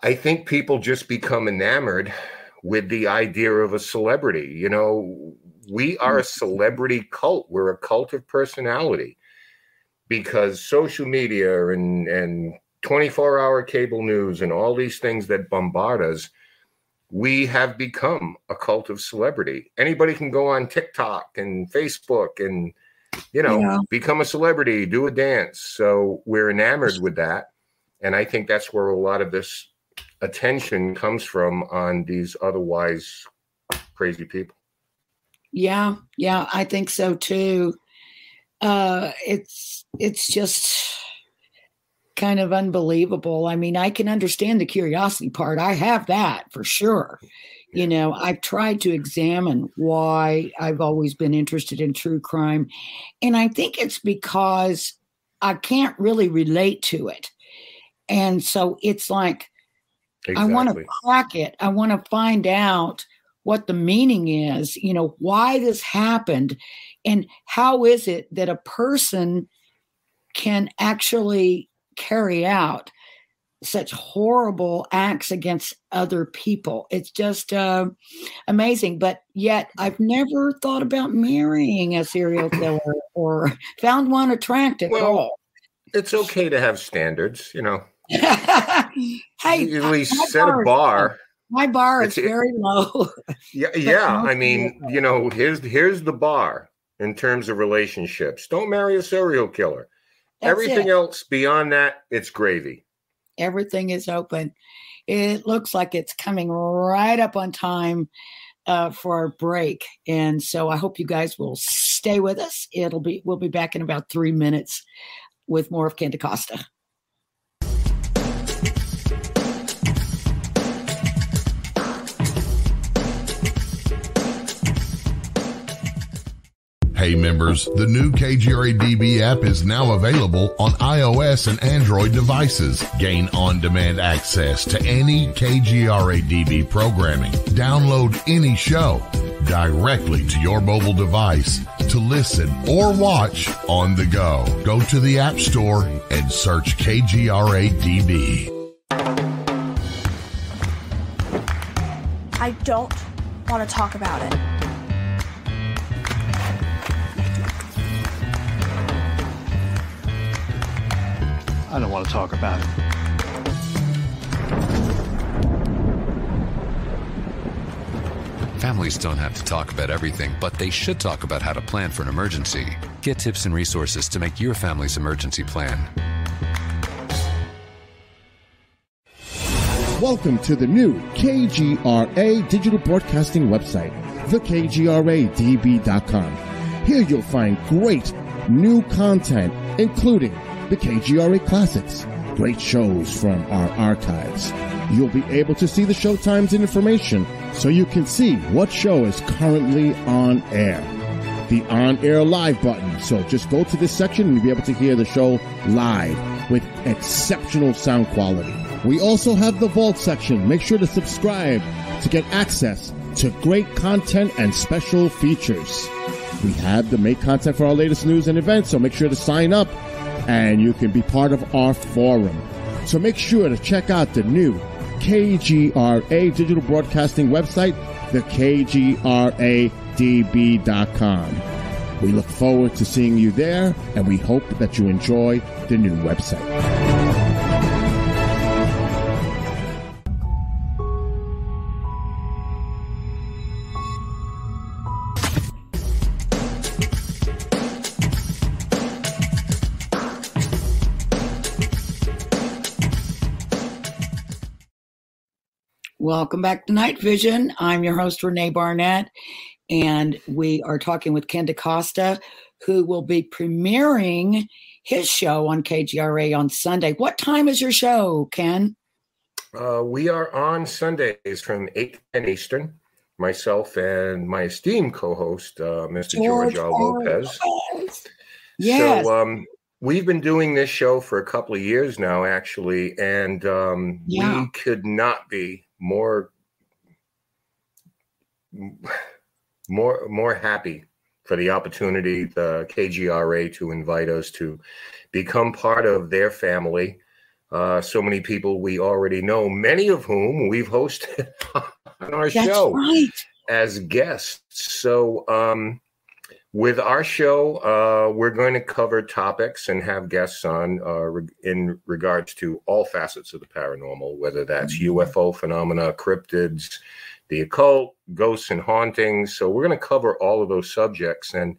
S3: I think people just become enamored with the idea of a celebrity. We are a celebrity cult. We're a cult of personality because social media and 24-hour cable news and all these things that bombard us, we have become a cult of celebrity. Anybody can go on TikTok and Facebook and, become a celebrity, do a dance. So we're enamored with that. And I think that's where a lot of this attention comes from on these otherwise crazy people.
S2: Yeah, I think so too. It's just kind of unbelievable. I mean, I can understand the curiosity part. I have that for sure. I've tried to examine why I've always been interested in true crime. And I think it's because I can't really relate to it. And so it's like, exactly. I want to crack it. I want to find out what the meaning is, why this happened and how is it that a person can actually carry out such horrible acts against other people. It's just amazing. But yet I've never thought about marrying a serial killer or found one attractive at all.
S3: It's okay to have standards, you know.
S2: Hey,
S3: at least set a bar.
S2: My bar is very low.
S3: Yeah. I mean, you know, here's the bar in terms of relationships. Don't marry a serial killer. Everything else beyond that, it's gravy.
S2: Everything is open. It looks like it's coming right up on time for our break. And so I hope you guys will stay with us. We'll be back in about 3 minutes with more of Ken DaCosta.
S1: Hey members, the new KGRA DB app is now available on iOS and Android devices. Gain on-demand access to any KGRA DB programming. Download any show directly to your mobile device to listen or watch on the go. Go to the App Store and search KGRA DB.
S5: I don't want to talk about it.
S6: I don't want to talk about it.
S7: Families don't have to talk about everything, but they should talk about how to plan for an emergency. Get tips and resources to make your family's emergency plan.
S8: Welcome to the new KGRA digital broadcasting website, thekgradb.com. Here you'll find great new content, including the KGRA Classics, great shows from our archives. You'll be able to see the show times and information so you can see what show is currently on air. The on-air live button. So just go to this section and you'll be able to hear the show live with exceptional sound quality. We also have the Vault section. Make sure to subscribe to get access to great content and special features. We have the make content for our latest news and events, so make sure to sign up and you can be part of our forum. So make sure to check out the new KGRA digital broadcasting website, thekgradb.com. We look forward to seeing you there, and we hope that you enjoy the new website.
S2: Welcome back to Night Vision. I'm your host, Renee Barnett, and we are talking with Ken DaCosta, who will be premiering his show on KGRA on Sunday. What time is your show, Ken?
S3: We are on Sundays from 8 to 10 Eastern. Myself and my esteemed co-host, Mr. George R. Lopez.
S2: Yes.
S3: So we've been doing this show for a couple of years now, actually, and we could not be more happy for the opportunity, the KGRA, to invite us to become part of their family. So many people we already know, many of whom we've hosted on our show as guests. So with our show, we're going to cover topics and have guests on in regards to all facets of the paranormal, whether that's UFO phenomena, cryptids, the occult, ghosts and hauntings. So we're going to cover all of those subjects and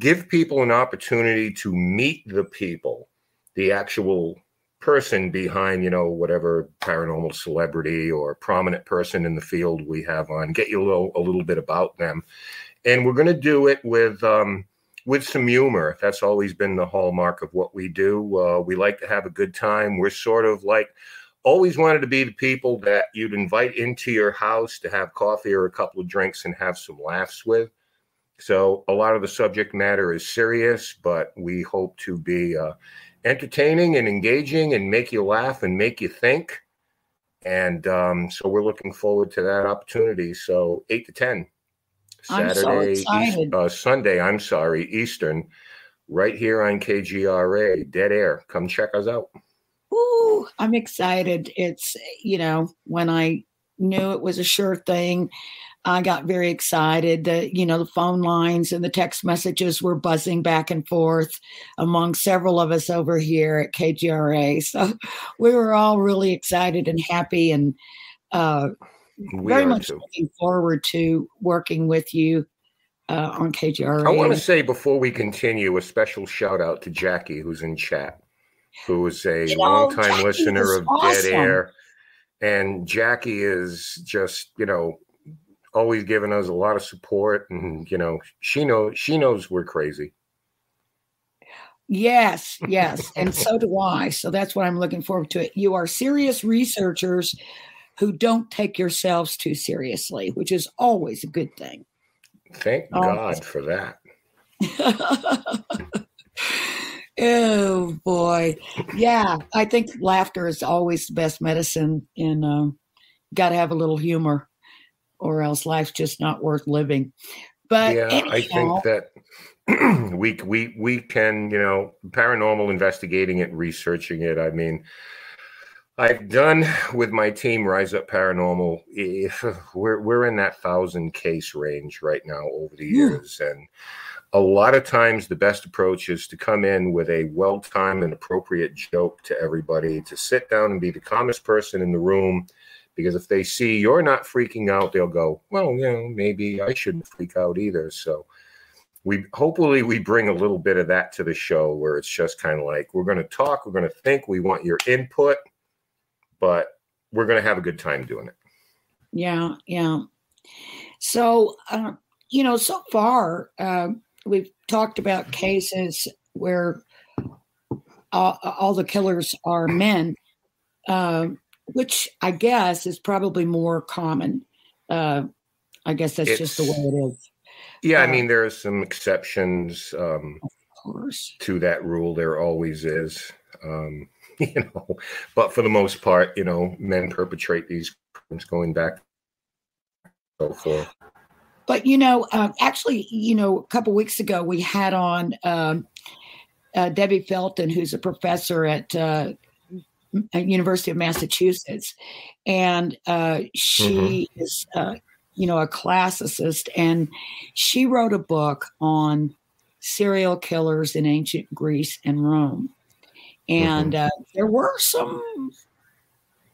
S3: give people an opportunity to meet the people, the actual person behind, whatever paranormal celebrity or prominent person in the field we have on, get you a little bit about them. And we're going to do it with some humor. That's always been the hallmark of what we do. We like to have a good time. We're sort of like always wanted to be the people that you'd invite into your house to have coffee or a couple of drinks and have some laughs with. So a lot of the subject matter is serious, but we hope to be entertaining and engaging and make you laugh and make you think. And so we're looking forward to that opportunity. So 8 to 10. Saturday, Sunday, Eastern, right here on KGRA, Dead Air. Come check us out.
S2: Ooh, I'm excited. It's, when I knew it was a sure thing, I got very excited. The phone lines and the text messages were buzzing back and forth among several of us over here at KGRA. So we were all really excited and happy, and very much looking forward to working with you on KGRA.
S3: I want to say, before we continue, a special shout out to Jackie, who's in chat, who is a longtime listener of Dead Air. And Jackie is just, always giving us a lot of support. And, she knows we're crazy.
S2: Yes. And so do I. So that's what I'm looking forward to. You are serious researchers who don't take yourselves too seriously, which is always a good thing.
S3: Thank God for that.
S2: Oh boy. Yeah. I think laughter is always the best medicine, and got to have a little humor or else life's just not worth living. But
S3: yeah, anyhow, I think that we can, paranormal investigating it, researching it. I mean, I've done with my team Rise Up Paranormal. We're in that 1,000 case range right now over the years, and a lot of times the best approach is to come in with a well-timed and appropriate joke to everybody, to sit down and be the calmest person in the room, because if they see you're not freaking out, they'll go, well, maybe I shouldn't freak out either. So hopefully we bring a little bit of that to the show, where it's just kind of like, we're going to talk, we're going to think, we want your input, but we're going to have a good time doing it.
S2: Yeah. So, so far, we've talked about cases where all the killers are men, which I guess is probably more common. I guess that's just the way it is.
S3: Yeah, I mean, there are some exceptions
S2: of course
S3: to that rule. There always is. But for the most part, men perpetrate these crimes going back so forth.
S2: But, actually, a couple of weeks ago, we had on Debbie Felton, who's a professor at University of Massachusetts. And she is, a classicist. And she wrote a book on serial killers in ancient Greece and Rome. And there were some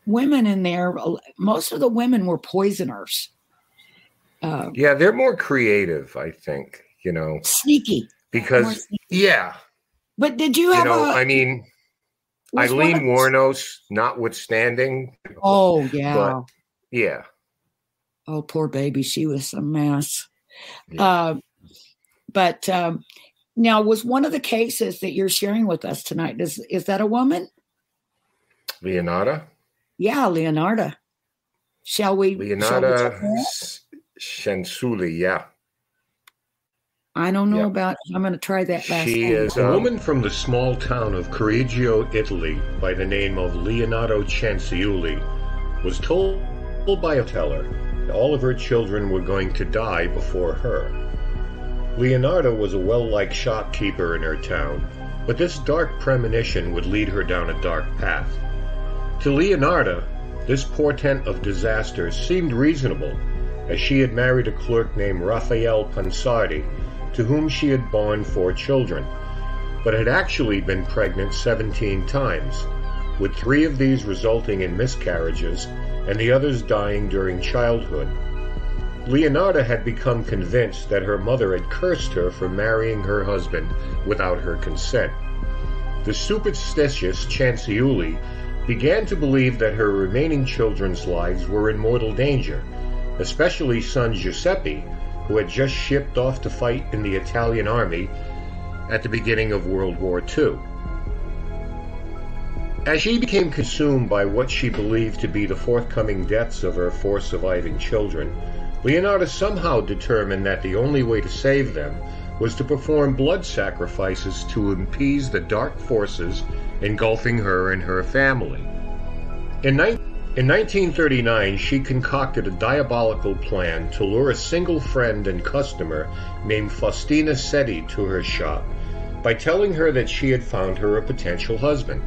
S2: women in there. Most of the women were poisoners.
S3: Yeah, they're more creative, I think,
S2: sneaky.
S3: Because, yeah.
S2: But did you have
S3: Eileen Wuornos notwithstanding.
S2: Oh, yeah.
S3: But, yeah.
S2: Oh, poor baby. She was a mess. Yeah. But now, was one of the cases that you're sharing with us tonight, is that a woman?
S3: Leonarda?
S2: Yeah, Leonarda.
S3: Leonarda Cianciulli, yeah.
S2: I don't know about, I'm going to try that last
S3: She
S2: name.
S3: is
S4: a woman from the small town of Correggio, Italy, by the name of Leonardo Cianciulli, was told by a teller that all of her children were going to die before her. Leonarda was a well-liked shopkeeper in her town, but this dark premonition would lead her down a dark path. To Leonarda, this portent of disaster seemed reasonable, as she had married a clerk named Raphael Pansardi, to whom she had borne 4 children, but had actually been pregnant 17 times, with 3 of these resulting in miscarriages and the others dying during childhood. Leonarda had become convinced that her mother had cursed her for marrying her husband without her consent. The superstitious Cianciulli began to believe that her remaining children's lives were in mortal danger, especially son Giuseppe, who had just shipped off to fight in the Italian army at the beginning of World War II. As she became consumed by what she believed to be the forthcoming deaths of her 4 surviving children, Leonarda somehow determined that the only way to save them was to perform blood sacrifices to appease the dark forces engulfing her and her family. In 1939, she concocted a diabolical plan to lure a single friend and customer named Faustina Seti to her shop by telling her that she had found her a potential husband.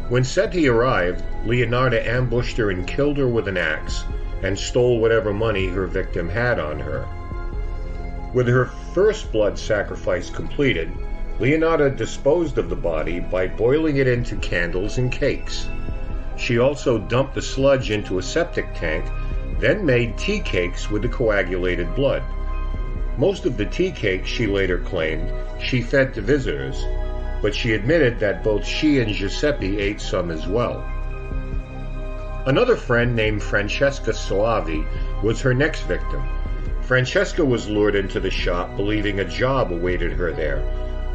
S4: When Seti arrived, Leonarda ambushed her and killed her with an axe, and stole whatever money her victim had on her. With her first blood sacrifice completed, Leonarda disposed of the body by boiling it into candles and cakes. She also dumped the sludge into a septic tank, then made tea cakes with the coagulated blood. Most of the tea cakes, she later claimed, she fed to visitors, but she admitted that both she and Giuseppe ate some as well. Another friend named Francesca Soavi was her next victim. Francesca was lured into the shop believing a job awaited her there,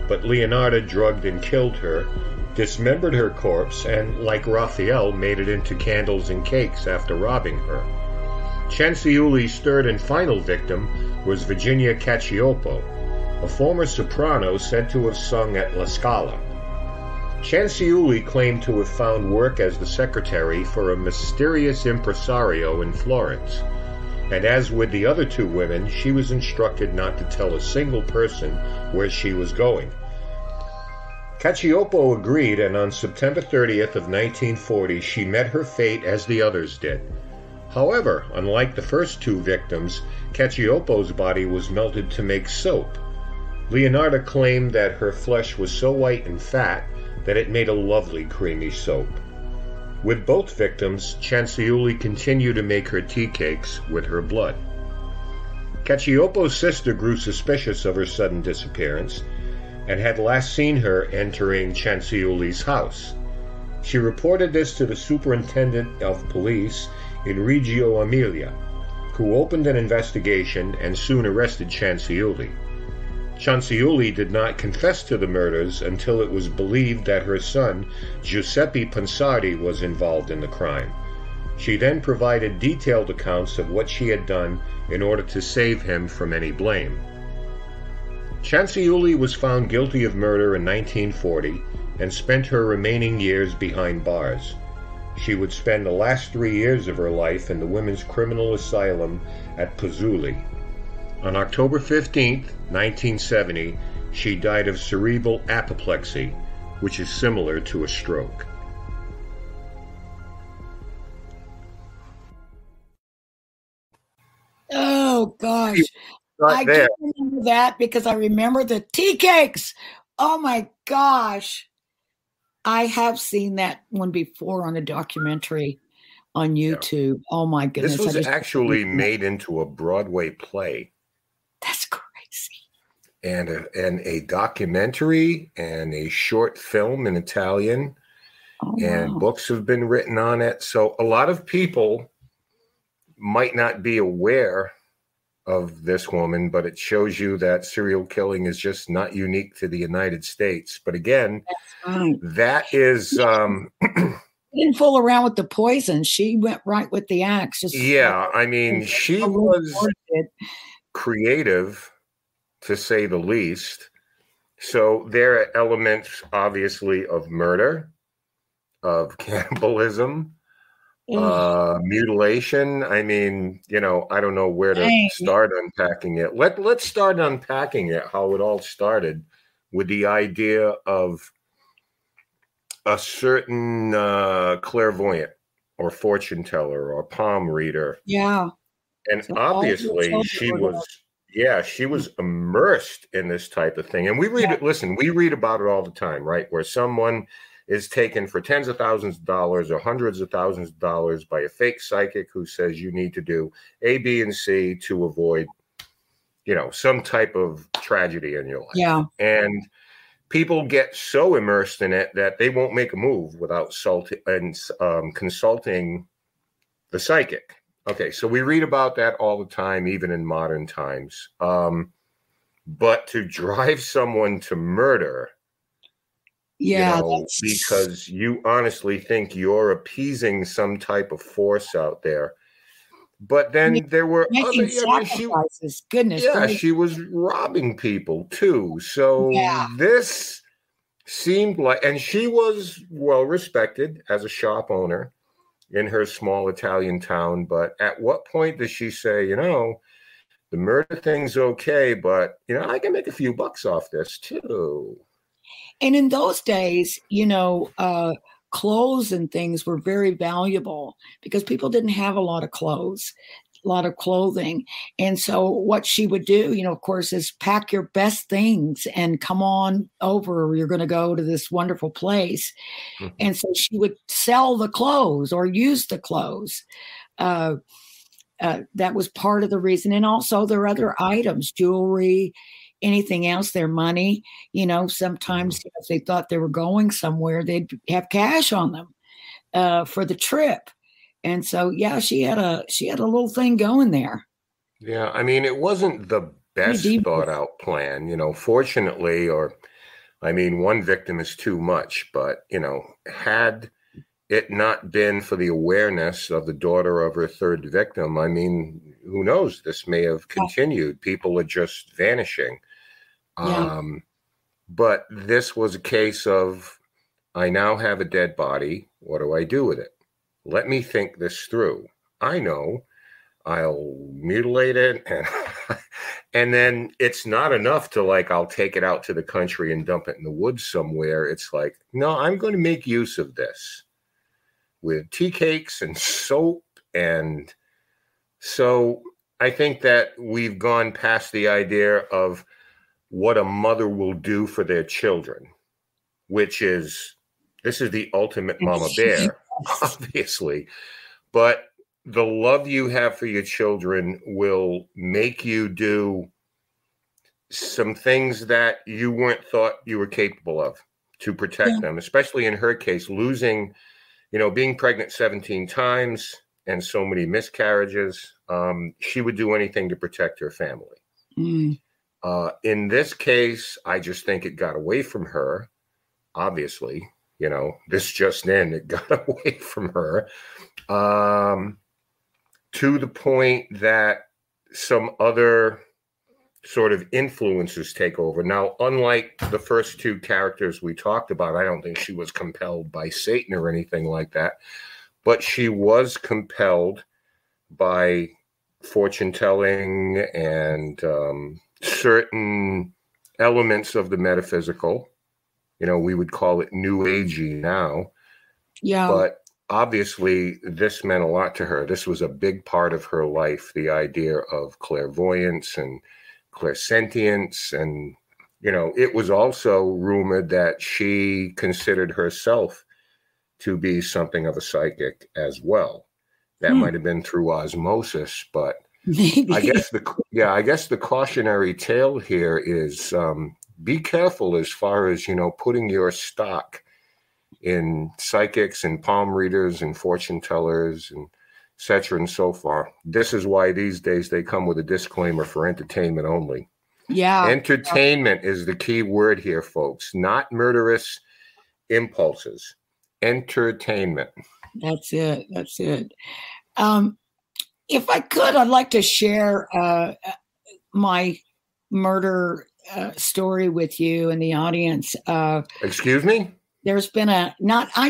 S4: but Leonarda drugged and killed her, dismembered her corpse, and, like Raphael, made it into candles and cakes after robbing her. Cianciulli's third and final victim was Virginia Cacioppo, a former soprano said to have sung at La Scala. Cianciulli claimed to have found work as the secretary for a mysterious impresario in Florence, and as with the other two women, she was instructed not to tell a single person where she was going. Cacioppo agreed, and on September 30th of 1940, she met her fate as the others did. However, unlike the first two victims, Cacioppo's body was melted to make soap. Leonarda claimed that her flesh was so white and fat that it made a lovely creamy soap. With both victims, Cianciulli continued to make her tea cakes with her blood. Cacioppo's sister grew suspicious of her sudden disappearance and had last seen her entering Cianciulli's house. She reported this to the superintendent of police in Reggio Emilia, who opened an investigation and soon arrested Cianciulli. Cianciulli did not confess to the murders until it was believed that her son, Giuseppe Pansardi, was involved in the crime. She then provided detailed accounts of what she had done in order to save him from any blame. Cianciulli was found guilty of murder in 1940 and spent her remaining years behind bars. She would spend the last 3 years of her life in the Women's Criminal Asylum at Pozzuoli. On October 15, 1970, she died of cerebral apoplexy, which is similar to a stroke.
S2: Oh, gosh. I do remember that because I remember the tea cakes. Oh, my gosh. I have seen that one before on a documentary on YouTube. Yeah. Oh, my goodness.
S3: This was actually made into a Broadway play.
S2: That's crazy.
S3: And a documentary and a short film in Italian. And books have been written on it. So a lot of people might not be aware of this woman, but it shows you that serial killing is just not unique to the United States. But again, that is...
S2: She didn't fool around with the poison. She went right with the axe.
S3: I mean, she was creative, to say the least. So there are elements, obviously, of murder, of cannibalism, mutilation. I mean, I don't know where to start unpacking it. Let's start unpacking it, how it all started with the idea of a certain clairvoyant or fortune teller or palm reader.
S2: Yeah.
S3: And so obviously she was immersed in this type of thing. And we read about it all the time, right? Where someone is taken for tens of thousands of dollars or hundreds of thousands of dollars by a fake psychic who says you need to do A, B, and C to avoid, some type of tragedy in your life.
S2: Yeah.
S3: And people get so immersed in it that they won't make a move without consulting the psychic. Okay, so we read about that all the time, even in modern times. But to drive someone to murder, because you honestly think you're appeasing some type of force out there. But then there were other
S2: sacrifices. Goodness.
S3: Yeah, she was robbing people too. So this seemed like, and she was well respected as a shop owner in her small Italian town. But at what point does she say, the murder thing's okay, but I can make a few bucks off this too?
S2: And in those days, clothes and things were very valuable because people didn't have a lot of clothes, a lot of clothing. And so what she would do, of course, is pack your best things and come on over. You're going to go to this wonderful place. Mm-hmm. And so she would sell the clothes or use the clothes. That was part of the reason. And also there are other items, jewelry, anything else, their money. Sometimes if they thought they were going somewhere, they'd have cash on them for the trip. And so, yeah, she had a little thing going there.
S3: Yeah, I mean, it wasn't the best thought out plan, fortunately, one victim is too much, but, had it not been for the awareness of the daughter of her third victim, who knows, this may have continued. People are just vanishing. Yeah. But this was a case of, I now have a dead body. What do I do with it? Let me think this through. I know I'll mutilate it. And then it's not enough to I'll take it out to the country and dump it in the woods somewhere. It's no, I'm going to make use of this with tea cakes and soap. And so I think that we've gone past the idea of what a mother will do for their children, which is, this is the ultimate mama bear. Obviously, but the love you have for your children will make you do some things that you weren't thought you were capable of to protect them, especially in her case, losing, being pregnant 17 times and so many miscarriages. She would do anything to protect her family. Mm. In this case, I just think it got away from her, obviously. This just in, it got away from her to the point that some other sort of influences take over. Now, unlike the first two characters we talked about, I don't think she was compelled by Satan or anything like that, but she was compelled by fortune telling and certain elements of the metaphysical. We would call it New Agey now. Yeah. But obviously, this meant a lot to her. This was a big part of her life, the idea of clairvoyance and clairsentience. And, it was also rumored that she considered herself to be something of a psychic as well. That might have been through osmosis, but maybe. I guess the cautionary tale here is be careful as far as, putting your stock in psychics and palm readers and fortune tellers and et cetera and so far. This is why these days they come with a disclaimer for entertainment only. Yeah. Entertainment is the key word here, folks, not murderous impulses. Entertainment.
S2: That's it. If I could, I'd like to share my murder story with you and the audience.
S3: Excuse me?
S2: There's been I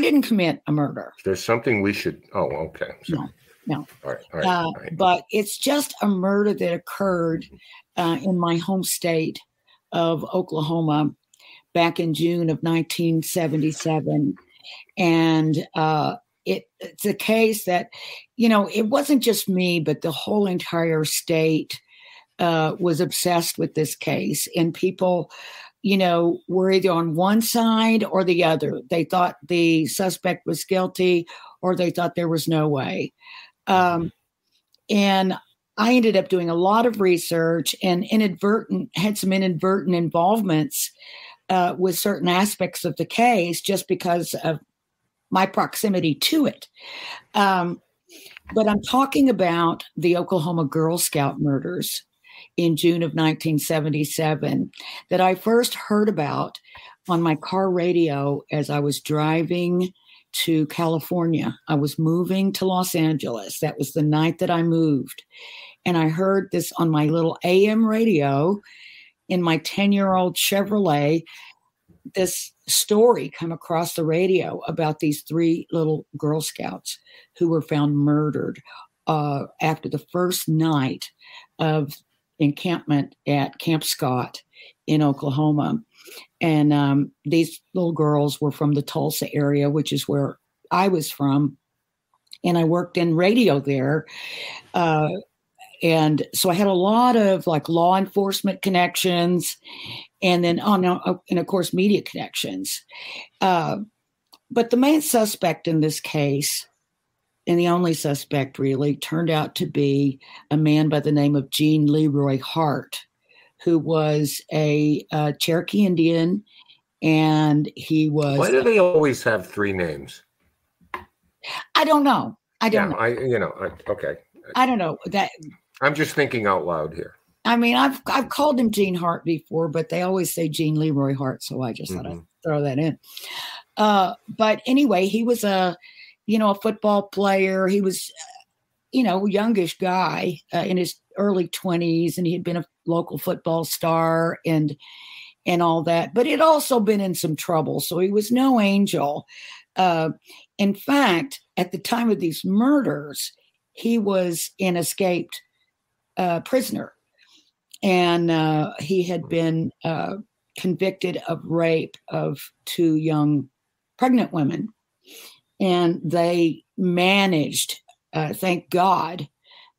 S2: didn't commit a murder.
S3: There's something we should, okay.
S2: So, no.
S3: All right.
S2: But it's just a murder that occurred in my home state of Oklahoma back in June of 1977. And it's a case that, it wasn't just me, but the whole entire state was obsessed with this case, and people, were either on one side or the other. They thought the suspect was guilty, or they thought there was no way. And I ended up doing a lot of research and had some inadvertent involvements with certain aspects of the case just because of my proximity to it. But I'm talking about the Oklahoma Girl Scout murders in June of 1977 that I first heard about on my car radio as I was driving to California. I was moving to Los Angeles. That was the night that I moved. And I heard this on my little AM radio in my 10-year-old Chevrolet, this story come across the radio about these 3 little Girl Scouts who were found murdered after the first night of encampment at Camp Scott in Oklahoma. And these little girls were from the Tulsa area, which is where I was from, and I worked in radio there. And so I had a lot of like law enforcement connections, and then and of course media connections. But the main suspect in this case, and the only suspect really, turned out to be a man by the name of Gene Leroy Hart, who was a Cherokee Indian, and he was.
S3: Why do they always have 3 names?
S2: I don't know. I don't know.
S3: Okay.
S2: I don't know that.
S3: I'm just thinking out loud here.
S2: I mean, I've called him Gene Hart before, but they always say Gene Leroy Hart, so I just thought I'd throw that in. But anyway, he was a football player. He was, youngish guy in his early 20s, and he had been a local football star and all that. But he'd also been in some trouble, so he was no angel. In fact, at the time of these murders, he was an escaped prisoner, and he had been convicted of rape of 2 young pregnant women, and they managed, thank God,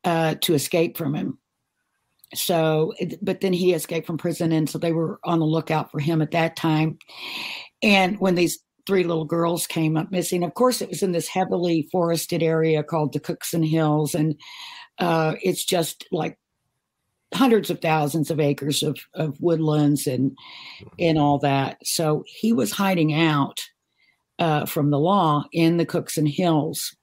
S2: to escape from him. So, but then he escaped from prison, and so they were on the lookout for him at that time. And when these 3 little girls came up missing, of course, it was in this heavily forested area called the Cookson Hills, and it's just like hundreds of thousands of acres of woodlands and all that. So he was hiding out from the law in the Cookson Hills.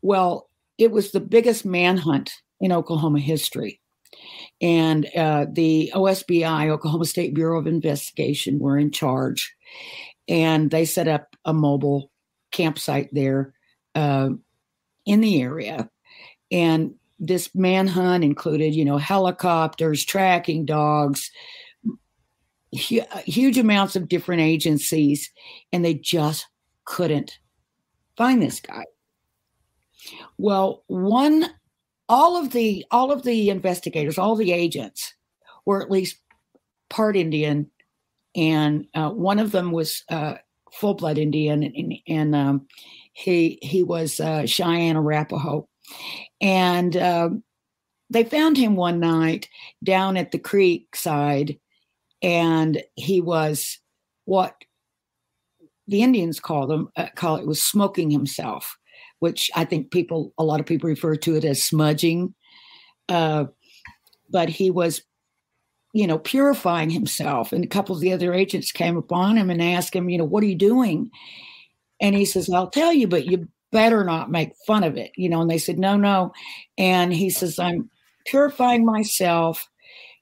S2: Well, it was the biggest manhunt in Oklahoma history. And the OSBI, Oklahoma State Bureau of Investigation, were in charge. And they set up a mobile campsite there in the area. And this manhunt included, helicopters, tracking dogs, huge amounts of different agencies, and they just couldn't find this guy. Well, all of the investigators, all the agents were at least part Indian, and one of them was full-blood Indian, and he was Cheyenne Arapaho. And they found him one night down at the creek side, and he was what the Indians call it was smoking himself, which I think a lot of people refer to it as smudging. But he was, purifying himself. And a couple of the other agents came upon him and asked him, what are you doing? And he says, I'll tell you, but you better not make fun of it, and they said, no. And he says, I'm purifying myself,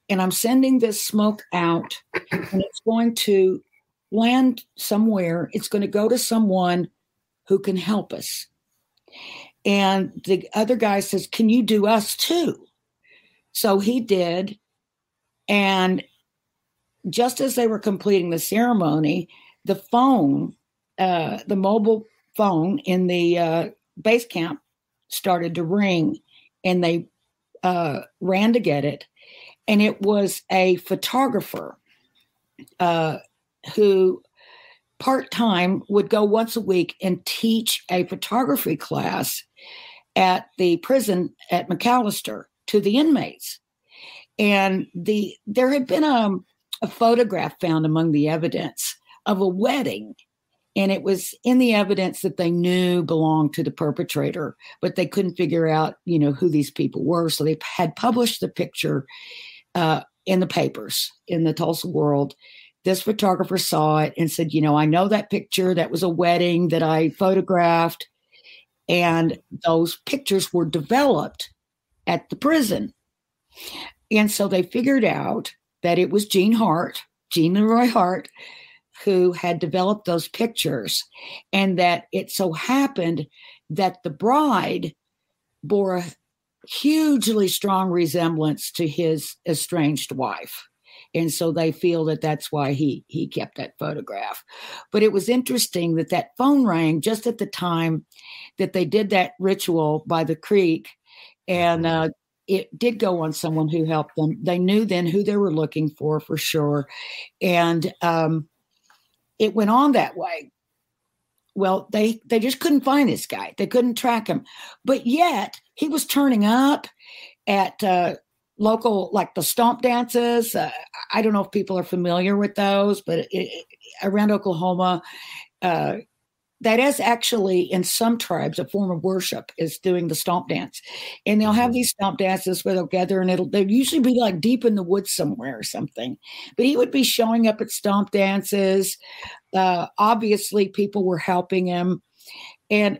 S2: and I'm sending this smoke out, and it's going to land somewhere. It's going to go to someone who can help us. And the other guy says, can you do us too? So he did. And just as they were completing the ceremony, the phone, the mobile phone in the base camp started to ring, and they ran to get it. And it was a photographer who part-time would go once a week and teach a photography class at the prison at McAllister to the inmates. And there had been a photograph found among the evidence of a wedding, and it was in the evidence that they knew belonged to the perpetrator, but they couldn't figure out, who these people were. So they had published the picture in the papers, in the Tulsa World. This photographer saw it and said, I know that picture. That was a wedding that I photographed. And those pictures were developed at the prison. And so they figured out that it was Gene Leroy Hart, who had developed those pictures, and that it so happened that the bride bore a hugely strong resemblance to his estranged wife. And so they feel that that's why he kept that photograph. But it was interesting that phone rang just at the time that they did that ritual by the creek. And it did go on someone who helped them. They knew then who they were looking for sure. And it went on that way. well, they just couldn't find this guy. They couldn't track him. But yet he was turning up at local, like the stomp dances. I don't know if people are familiar with those, but around Oklahoma, that is actually in some tribes a form of worship, is doing the stomp dance. And they'll have these stomp dances where they'll gather, and they'll usually be like deep in the woods somewhere or something. But he would be showing up at stomp dances. Obviously people were helping him.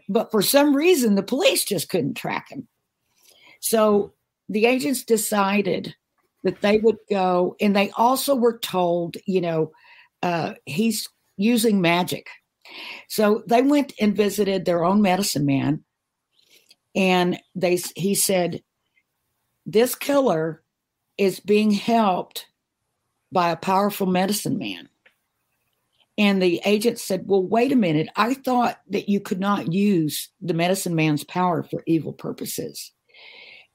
S2: But for some reason, the police just couldn't track him. So the agents decided that they would go, and they also were told, he's using magic. So they went and visited their own medicine man, and he said, this killer is being helped by a powerful medicine man. And the agent said, well, wait a minute. I thought that you could not use the medicine man's power for evil purposes.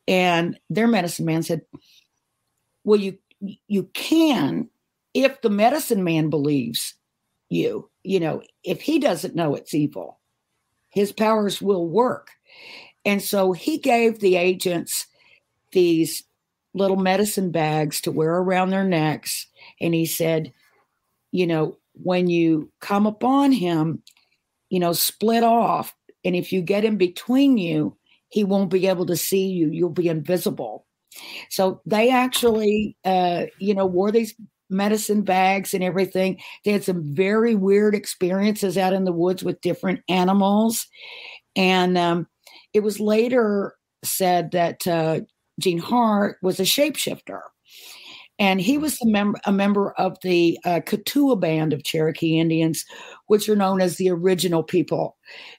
S2: And their medicine man said, well, you can if the medicine man believes you. If he doesn't know it's evil, his powers will work. And so he gave the agents these little medicine bags to wear around their necks. And he said, when you come upon him, split off. And if you get in between you, he won't be able to see you. You'll be invisible. So they actually, wore these medicine bags and everything. They had some very weird experiences out in the woods with different animals. And it was later said that Gene Hart was a shapeshifter. And he was a member of the Katua band of Cherokee Indians, which are known as the original people,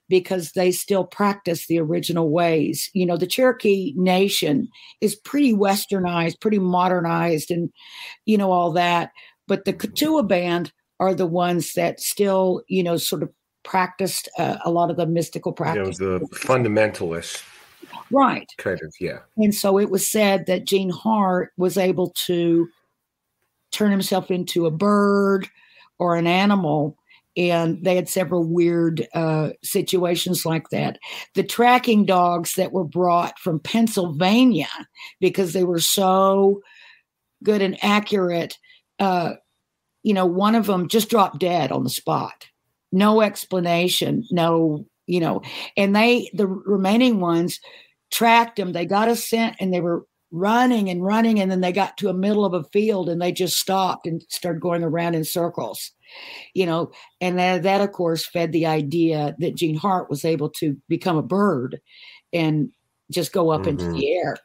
S2: because they still practice the original ways. The Cherokee Nation is pretty westernized, pretty modernized, and, all that. But the Katua band are the ones that still, sort of practiced a lot of the mystical practice.
S3: The fundamentalists.
S2: Right.
S3: Kind of, yeah.
S2: And so it was said that Gene Hart was able to turn himself into a bird or an animal. And they had several weird situations like that. The tracking dogs that were brought from Pennsylvania, because they were so good and accurate, one of them just dropped dead on the spot. No explanation, and the remaining ones tracked him. They got a scent, and they were running, and then they got to a middle of a field, and they just stopped and started going around in circles, and that of course fed the idea that Gene Hart was able to become a bird and just go up into the air.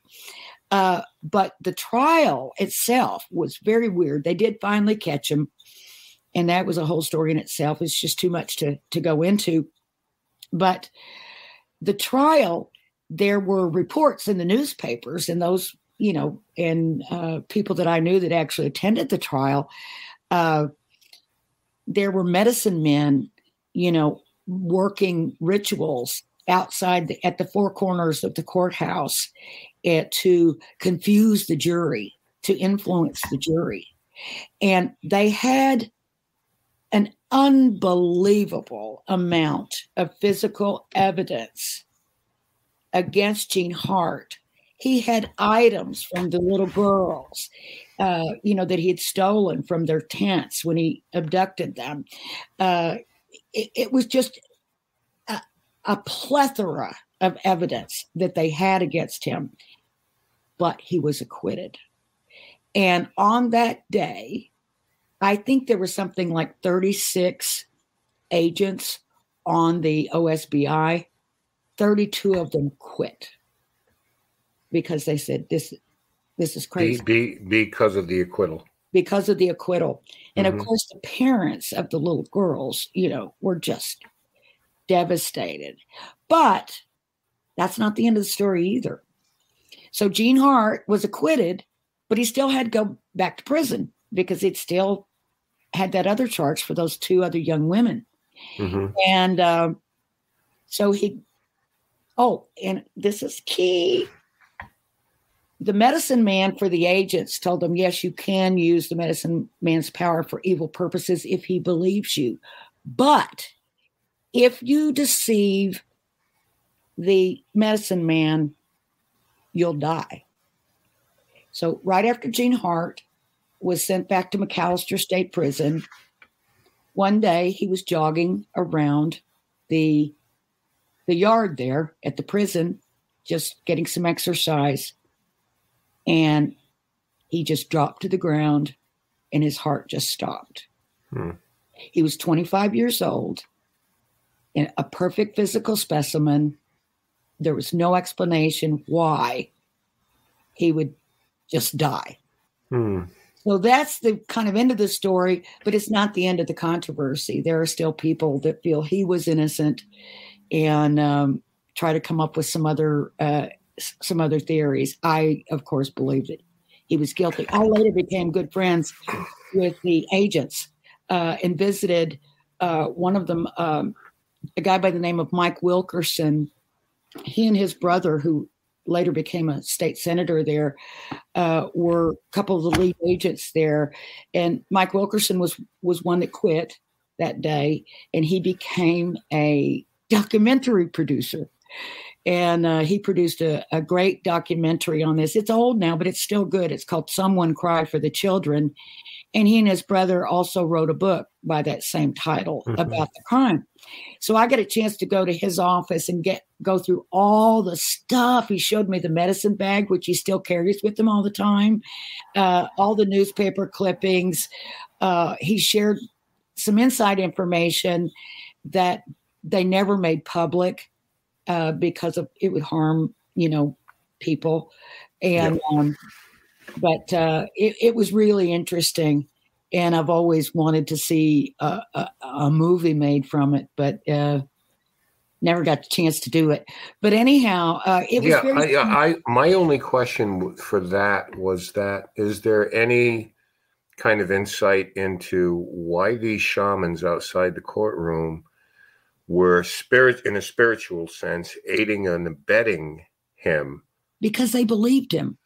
S2: But the trial itself was very weird. They did finally catch him, and that was a whole story in itself. It's just too much to go into. But the trial, there were reports in the newspapers, and those, and people that I knew that actually attended the trial, there were medicine men, working rituals outside at the four corners of the courthouse to confuse the jury, to influence the jury. And they had an unbelievable amount of physical evidence against Gene Hart. He had items from the little girls, that he had stolen from their tents when he abducted them. It was just a plethora of evidence that they had against him, but he was acquitted. And on that day, I think there was something like 36 agents on the OSBI. 32 of them quit because they said, this is crazy.
S3: Because of the acquittal.
S2: Because of the acquittal. And of course, the parents of the little girls, were just devastated. But that's not the end of the story either. So Gene Hart was acquitted, but he still had to go back to prison because it still had that other charge for those two other young women. And so and this is key. The medicine man for the agents told them, yes, you can use the medicine man's power for evil purposes if he believes you. But if you deceive the medicine man, you'll die. So right after Gene Hart was sent back to McAllister State Prison, one day he was jogging around the yard there at the prison, just getting some exercise, and he just dropped to the ground and his heart just stopped. He was 25 years old and a perfect physical specimen. There was no explanation why he would just die. So that's the kind of end of the story, but it's not the end of the controversy. There are still people that feel he was innocent and try to come up with some other theories. I, of course, believed it. He was guilty. I later became good friends with the agents and visited one of them, a guy by the name of Mike Wilkerson. He and his brother, who later became a state senator there, were a couple of the lead agents there. And Mike Wilkerson was one that quit that day, and he became a documentary producer. And he produced a great documentary on this. It's old now, but it's still good. It's called Someone Cry for the Children. And he and his brother also wrote a book by that same title about the crime. So I got a chance to go to his office and go through all the stuff. He showed me the medicine bag, which he still carries with him all the time, all the newspaper clippings. He shared some inside information that they never made public because it would harm, people. And but it was really interesting, and I've always wanted to see a movie made from it, but never got the chance to do it. But anyhow, it was
S3: my only question for that was that, is there any kind of insight into why these shamans outside the courtroom were in a spiritual sense aiding and abetting him?
S2: Because they believed him.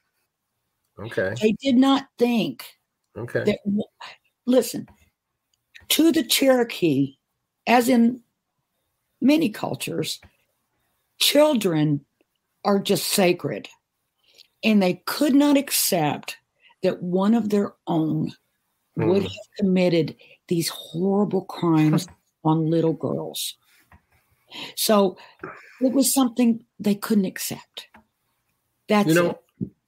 S3: Okay.
S2: They did not think that, listen, to the Cherokee, as in many cultures, children are just sacred. And they could not accept that one of their own would have committed these horrible crimes on little girls. So it was something they couldn't accept. That's it.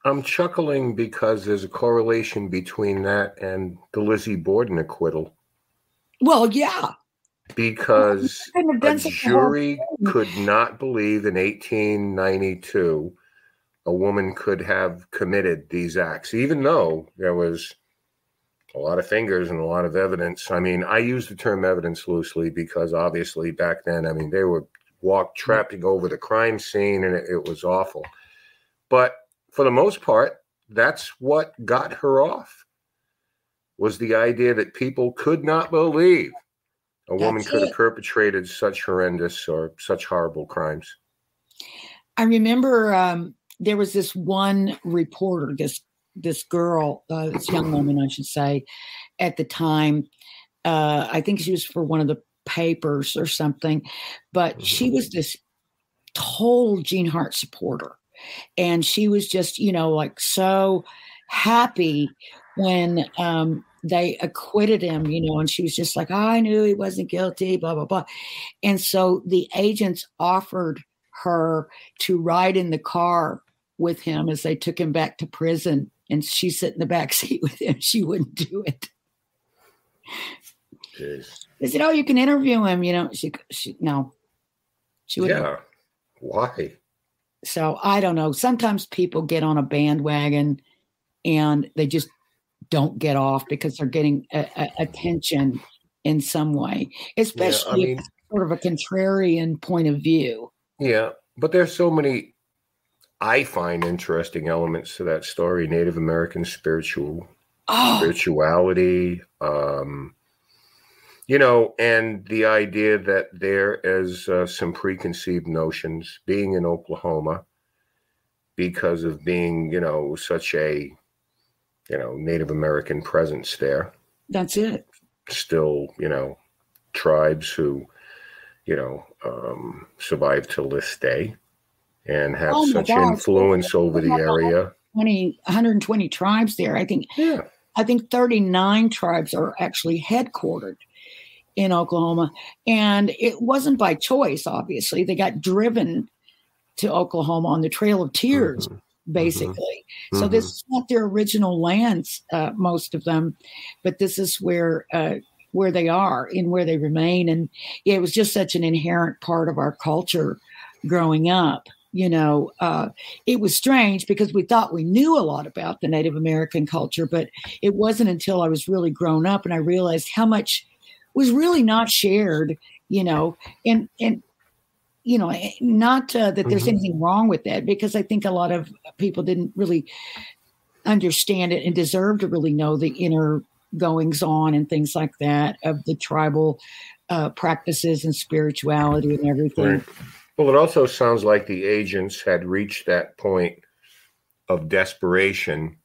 S3: I'm chuckling because there's a correlation between that and the Lizzie Borden acquittal.
S2: Well, yeah.
S3: Because a jury could not believe in 1892 a woman could have committed these acts, even though there was a lot of fingers and a lot of evidence. I mean, I use the term evidence loosely because obviously back then, they were trapping over the crime scene and it was awful. But for the most part, that's what got her off, was the idea that people could not believe a woman could have perpetrated such horrendous or such horrible crimes.
S2: I remember there was this one reporter, this girl, this young woman, I should say, at the time. I think she was for one of the papers or something, but she was this total Gene Hart supporter. And she was just, so happy when they acquitted him, and she was just like, I knew he wasn't guilty, blah, blah, blah. And so the agents offered her to ride in the car with him as they took him back to prison. And she sat in the back seat with him. She wouldn't do it.
S3: Jeez.
S2: They said, you can interview him. No. She wouldn't.
S3: Yeah. Why?
S2: So I don't know. Sometimes people get on a bandwagon and they just don't get off because they're getting attention in some way, especially if it's sort of a contrarian point of view.
S3: Yeah, but there's so many, I find, interesting elements to that story. Native American spirituality, and the idea that there is some preconceived notions being in Oklahoma because of being, such a, Native American presence there.
S2: That's it.
S3: Still, tribes who, survive till this day and have such influence over the area.
S2: 120 tribes there. I think 39 tribes are actually headquartered in Oklahoma. And it wasn't by choice, obviously. They got driven to Oklahoma on the Trail of Tears, basically. So this is not their original lands, most of them, but this is where they are and where they remain. And it was just such an inherent part of our culture growing up. It was strange because we thought we knew a lot about the Native American culture, but it wasn't until I was really grown up and I realized how much was really not shared, not that there's anything wrong with that, because I think a lot of people didn't really understand it and deserve to really know the inner goings on and things like that of the tribal practices and spirituality and everything.
S3: Right. Well, it also sounds like the agents had reached that point of desperation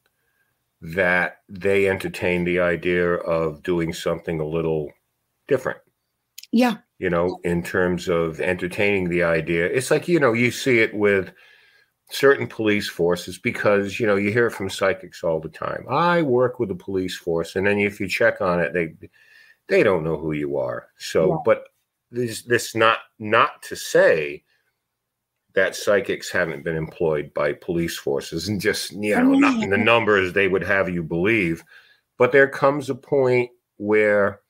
S3: that they entertained the idea of doing something a little different.
S2: Yeah.
S3: In terms of entertaining the idea. It's like, you see it with certain police forces because, you hear it from psychics all the time. I work with the police force. And then if you check on it, they don't know who you are. So, but this not to say that psychics haven't been employed by police forces and just, not in the numbers they would have you believe. But there comes a point where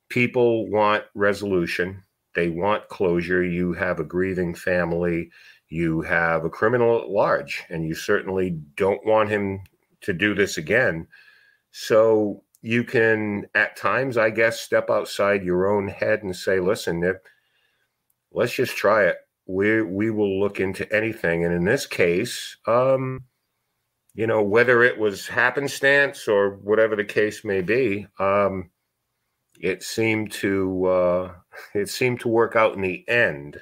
S3: people want resolution. They want closure. You have a grieving family. You have a criminal at large, and you certainly don't want him to do this again. So you can, at times, I guess, step outside your own head and say, listen, let's just try it. We will look into anything. And in this case, whether it was happenstance or whatever the case may be, it seemed to work out in the end,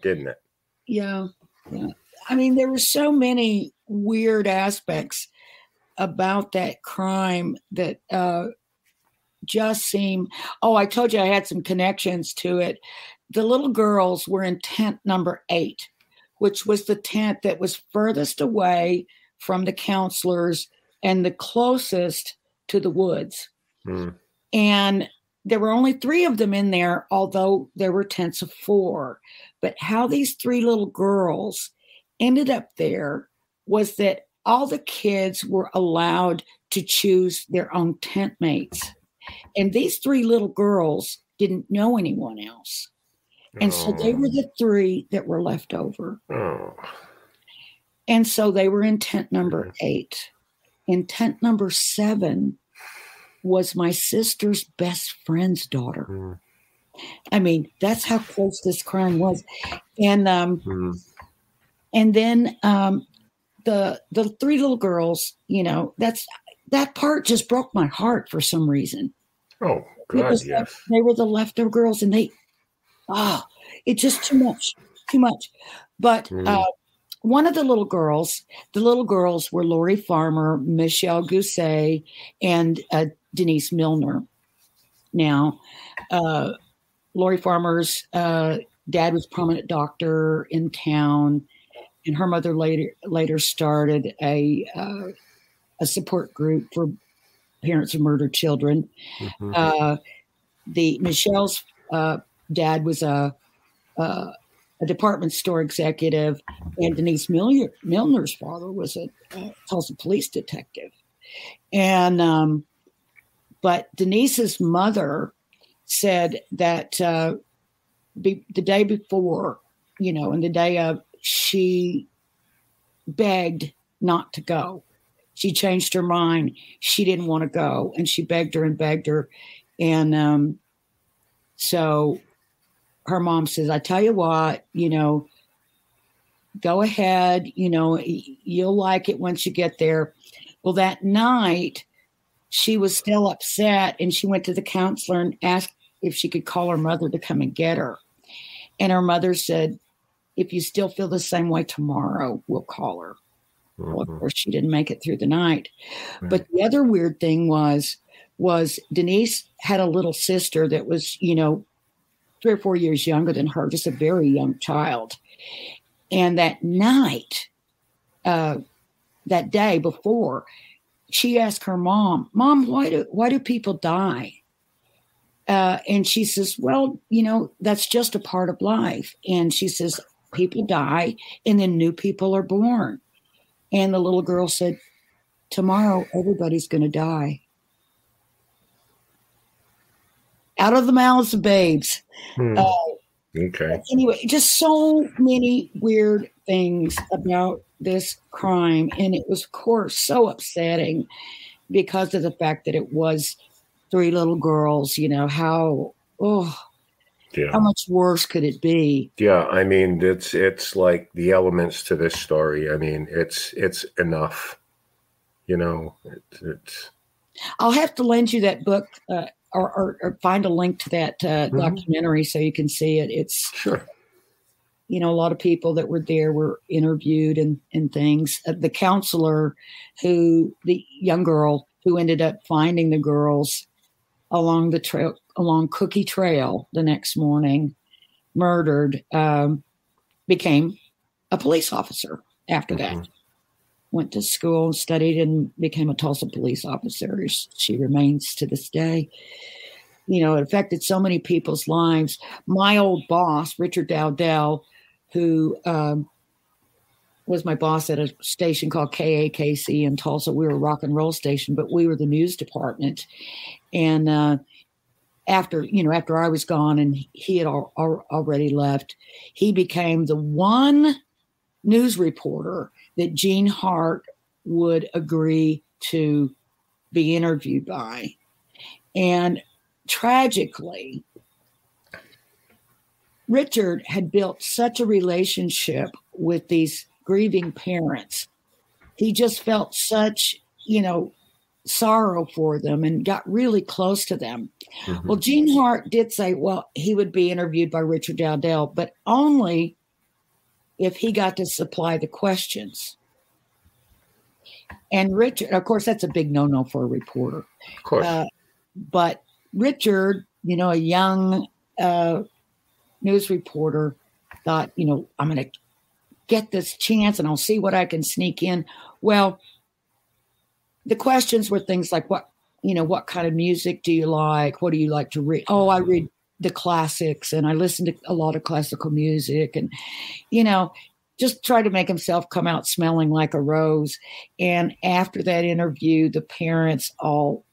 S3: didn't it?
S2: Yeah. I mean, there were so many weird aspects about that crime that just seem. Oh, I told you I had some connections to it. The little girls were in tent number 8, which was the tent that was furthest away from the counselors and the closest to the woods. And there were only 3 of them in there, although there were tents of 4. But how these 3 little girls ended up there was that all the kids were allowed to choose their own tent mates. And these 3 little girls didn't know anyone else. And so they were the 3 that were left over. And so they were in tent number 8. In tent number 7 was my sister's best friend's daughter. I mean, that's how close this crime was. And then the 3 little girls, that part just broke my heart for some reason.
S3: Oh, God, yes.
S2: They were the leftover girls, and it's just too much. But one of the little girls were Lori Farmer, Michelle Gousset, and Denise Milner. Now, Lori Farmer's dad was a prominent doctor in town, and her mother later started a support group for parents of murdered children. Michelle's dad was a department store executive, and Denise Milner's father was a Tulsa police detective. And but Denise's mother said that the day before, and the day of, she begged not to go. She changed her mind. She didn't want to go, and she begged her. And so her mom says, I tell you what, go ahead, you'll like it once you get there. Well, that night she was still upset, and she went to the counselor and asked if she could call her mother to come and get her. And her mother said, if you still feel the same way tomorrow, we'll call her. Well, of course, she didn't make it through the night. But the other weird thing was Denise had a little sister that was, 3 or 4 years younger than her, just a very young child. And that night, that day before, she asked her mom, why do people die? And she says, well, that's just a part of life. And she says, people die and then new people are born. And the little girl said, tomorrow everybody's going to die. Out of the mouths of babes.
S3: Okay.
S2: Anyway, just so many weird things about this crime. And it was, of course, so upsetting because of the fact that it was 3 little girls, how much worse could it be?
S3: Yeah, I mean, it's like the elements to this story. I mean, it's enough, it's.
S2: I'll have to lend you that book or find a link to that documentary so you can see it. It's
S3: sure.
S2: A lot of people that were there were interviewed and things. The counselor the young girl who ended up finding the girls along the trail, along Cookie Trail the next morning, murdered, became a police officer after that. Went to school and studied and became a Tulsa police officer. She remains to this day. It affected so many people's lives. My old boss, Richard Dowdell, who was my boss at a station called KAKC in Tulsa. We were a rock and roll station, but we were the news department. And after I was gone and he had already left, he became the one news reporter that Gene Hart would agree to be interviewed by. And tragically, Richard had built such a relationship with these grieving parents. He just felt such, sorrow for them and got really close to them. Well, Gene Hart did say, he would be interviewed by Richard Dowdell, but only if he got to supply the questions. And Richard, of course, that's a big no-no for a reporter.
S3: Of course.
S2: But Richard, a young news reporter, thought, I'm going to get this chance and I'll see what I can sneak in. Well, the questions were things like, what kind of music do you like? What do you like to read? Oh, I read the classics and I listen to a lot of classical music and, just try to make himself come out smelling like a rose. And after that interview, the parents all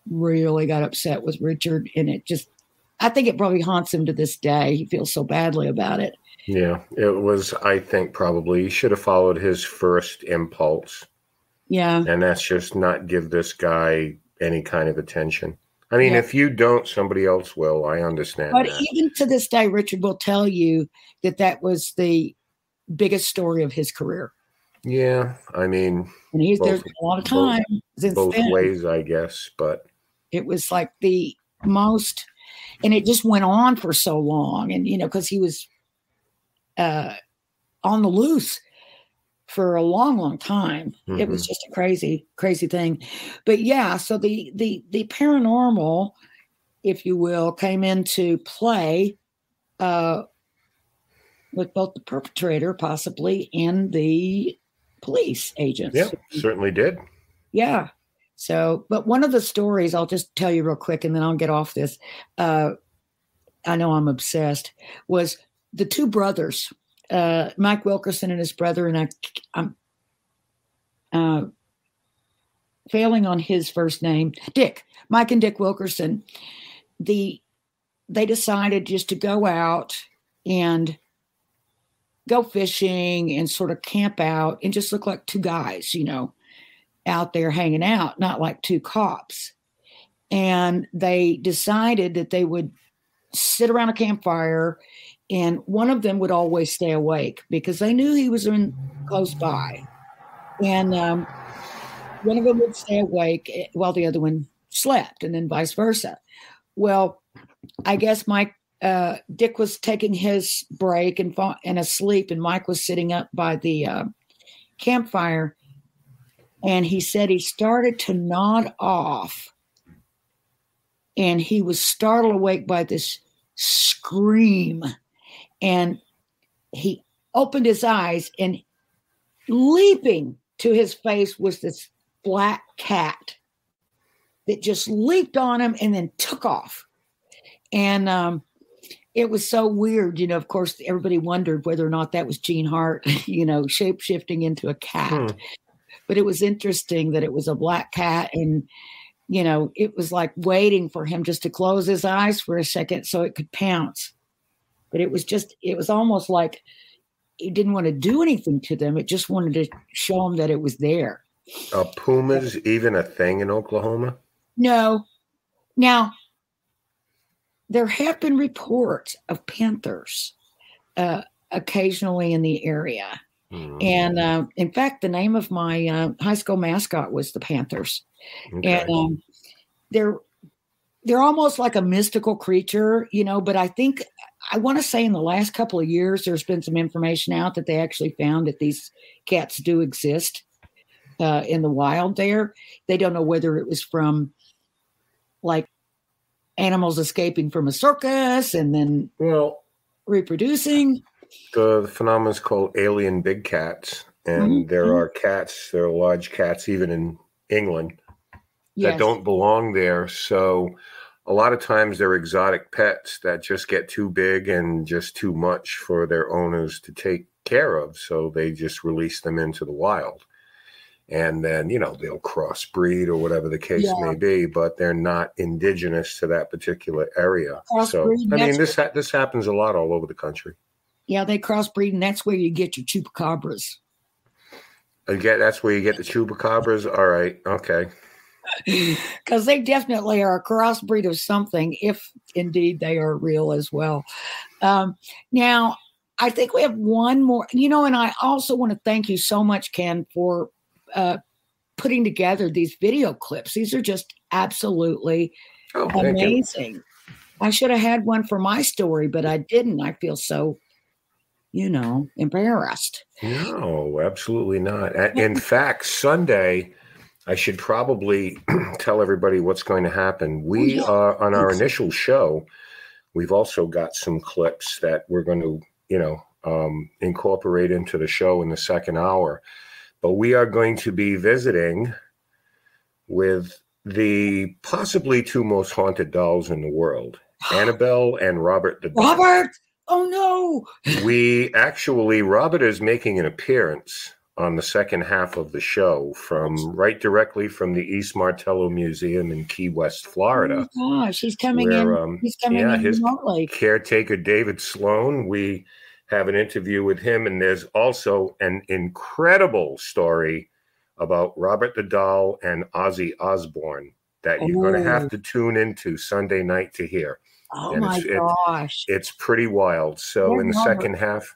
S2: really got upset with Richard. And I think it probably haunts him to this day. He feels so badly about it.
S3: Yeah, it was, I think probably he should have followed his first impulse.
S2: Yeah.
S3: And that's just not give this guy any kind of attention. I mean, if you don't, somebody else will. I understand
S2: but
S3: that.
S2: Even to this day, Richard will tell you that was the biggest story of his career.
S3: Yeah, I mean,
S2: and there's a lot of time since
S3: both
S2: then.
S3: ways, I guess, but
S2: it was like the most, and it just went on for so long, and because he was on the loose for a long, long time. It was just a crazy, crazy thing. But yeah, so the paranormal, if you will, came into play with both the perpetrator possibly and the police agents.
S3: Yeah, certainly did.
S2: Yeah. So, but one of the stories, I'll just tell you real quick and then I'll get off this. I know I'm obsessed, was the 2 brothers, Mike Wilkerson and his brother, and I'm failing on his first name, Dick, Mike and Dick Wilkerson. They decided just to go out and go fishing and sort of camp out and just look like 2 guys, out there hanging out, not like 2 cops. And they decided that they would sit around a campfire and one of them would always stay awake because they knew he was close by. And one of them would stay awake while the other one slept and then vice versa. Well, I guess Dick was taking his break and asleep, and Mike was sitting up by the campfire. And he said he started to nod off, and he was startled awake by this scream. And he opened his eyes, and leaping to his face was this black cat that just leaped on him and then took off. And it was so weird. Of course, everybody wondered whether or not that was Gene Hart, shape-shifting into a cat. But it was interesting that it was a black cat, and, it was like waiting for him just to close his eyes for a second so it could pounce. But it was almost like it didn't want to do anything to them. It just wanted to show them that it was there.
S3: Are pumas even a thing in Oklahoma?
S2: No. Now, there have been reports of panthers occasionally in the area. And in fact, the name of my high school mascot was the Panthers. Okay. And they're almost like a mystical creature, but I think I want to say in the last couple of years, there's been some information out that they actually found that these cats do exist in the wild there. They don't know whether it was from like animals escaping from a circus and then reproducing.
S3: The phenomenon is called alien big cats. And there are large cats, even in England, that don't belong there. So a lot of times they're exotic pets that just get too big and just too much for their owners to take care of. So they just release them into the wild. And then, they'll crossbreed or whatever the case may be, but they're not indigenous to that particular area. So, this happens a lot all over the country.
S2: Yeah, they crossbreed, and that's where you get your chupacabras.
S3: That's where you get the chupacabras? All right, okay.
S2: Because they definitely are a crossbreed of something, if indeed they are real as well. Now, I think we have one more, and I also want to thank you so much, Ken, for putting together these video clips. These are just absolutely amazing. I should have had one for my story, but I didn't. I feel so, embarrassed.
S3: No, absolutely not. In fact, Sunday, I should probably tell everybody what's going to happen. We are on our initial show. We've also got some clips that we're going to, incorporate into the show in the second hour. But we are going to be visiting with the possibly two most haunted dolls in the world, Annabelle and Robert the Doll.
S2: Robert! Oh, no!
S3: Robert is making an appearance on the second half of the show directly from the East Martello Museum in Key West, Florida.
S2: Oh my gosh, he's coming in. He's coming in remotely.
S3: Caretaker David Sloan. We have an interview with him, and there's also an incredible story about Robert the Doll and Ozzy Osbourne that you're going to have to tune into Sunday night to hear.
S2: Oh, and my gosh.
S3: It's pretty wild. So in the second half,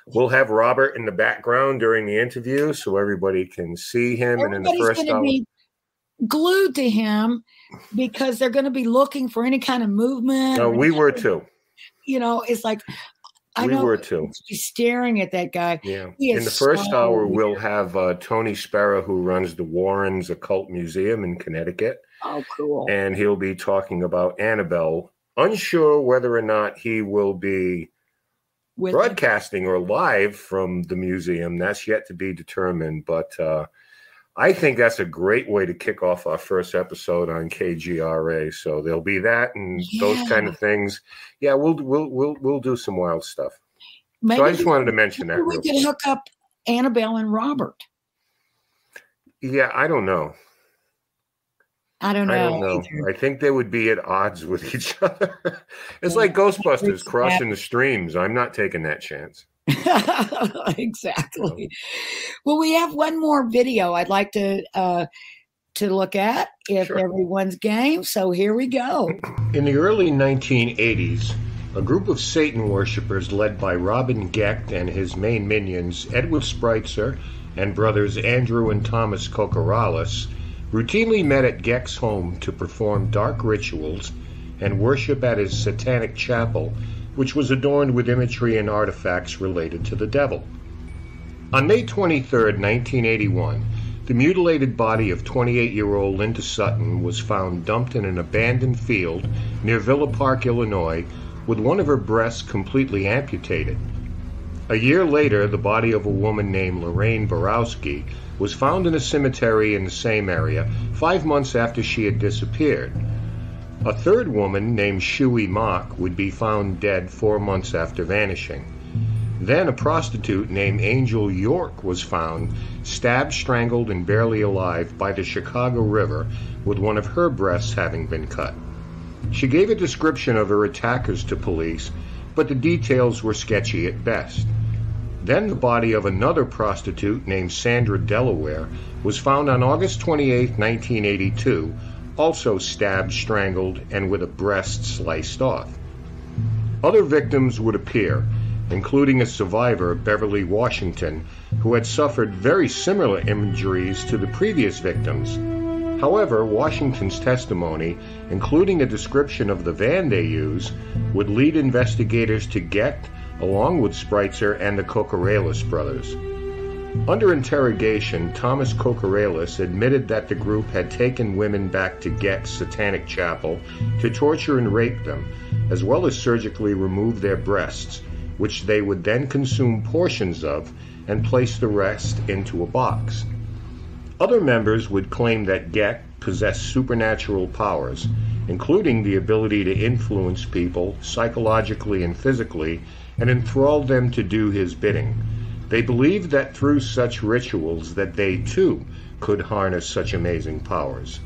S3: we'll have Robert in the background during the interview so everybody can see him. And in the first hour,
S2: be glued to him because they're going to be looking for any kind of movement.
S3: No, we were too.
S2: It's like, I know
S3: were too.
S2: He's staring at that guy.
S3: Yeah. In the first hour, we'll have Tony Sparrow, who runs the Warrens Occult Museum in Connecticut.
S2: Oh, cool.
S3: And he'll be talking about Annabelle. Unsure whether or not he will be broadcasting or live from the museum. That's yet to be determined. But I think that's a great way to kick off our first episode on KGRA. So there'll be that and those kind of things. Yeah, we'll do some wild stuff. Maybe so I just wanted to mention that.
S2: We could hook up Annabelle and Robert.
S3: Yeah, I don't know.
S2: I don't know.
S3: I think they would be at odds with each other. It's like Ghostbusters crossing the streams. I'm not taking that chance.
S2: Exactly. Well, we have one more video I'd like to look at if everyone's game. So here we go.
S4: In the early 1980s, a group of Satan worshippers led by Robin Gecht and his main minions, Edward Spreitzer and brothers Andrew and Thomas Kokorales, routinely met at Gecht's home to perform dark rituals and worship at his satanic chapel, which was adorned with imagery and artifacts related to the devil. On May 23, 1981, the mutilated body of 28-year-old Linda Sutton was found dumped in an abandoned field near Villa Park, Illinois, with one of her breasts completely amputated. A year later, the body of a woman named Lorraine Borowski was found in a cemetery in the same area 5 months after she had disappeared. A third woman named Shuey Mock would be found dead 4 months after vanishing. Then a prostitute named Angel York was found, stabbed, strangled, and barely alive by the Chicago River, with one of her breasts having been cut. She gave a description of her attackers to police, but the details were sketchy at best. Then the body of another prostitute named Sandra Delaware was found on August 28, 1982, also stabbed, strangled, and with a breast sliced off. Other victims would appear, including a survivor, Beverly Washington, who had suffered very similar injuries to the previous victims. However, Washington's testimony, including a description of the van they used, would lead investigators to Gecht, along with Spreitzer and the Kokoraleis brothers. Under interrogation, Thomas Kokoraleis admitted that the group had taken women back to Gecht's Satanic Chapel to torture and rape them, as well as surgically remove their breasts, which they would then consume portions of and place the rest into a box. Other members would claim that Gecht possessed supernatural powers, including the ability to influence people psychologically and physically and enthrall them to do his bidding. They believed that through such rituals that they too could harness such amazing powers.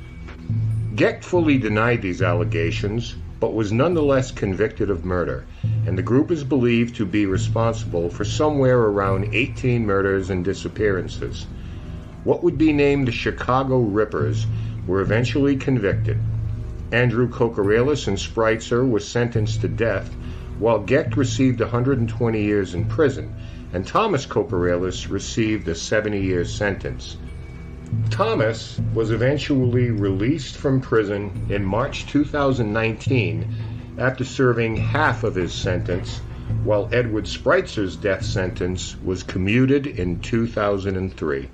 S4: Gecht fully denied these allegations, but was nonetheless convicted of murder, and the group is believed to be responsible for somewhere around 18 murders and disappearances. What would be named the Chicago Rippers were eventually convicted. Andrew Kokoraleis and Spreitzer were sentenced to death, while Gecht received 120 years in prison, and Thomas Kokoraleis received a 70-year sentence. Thomas was eventually released from prison in March 2019 after serving half of his sentence, while Edward Spreitzer's death sentence was commuted in 2003.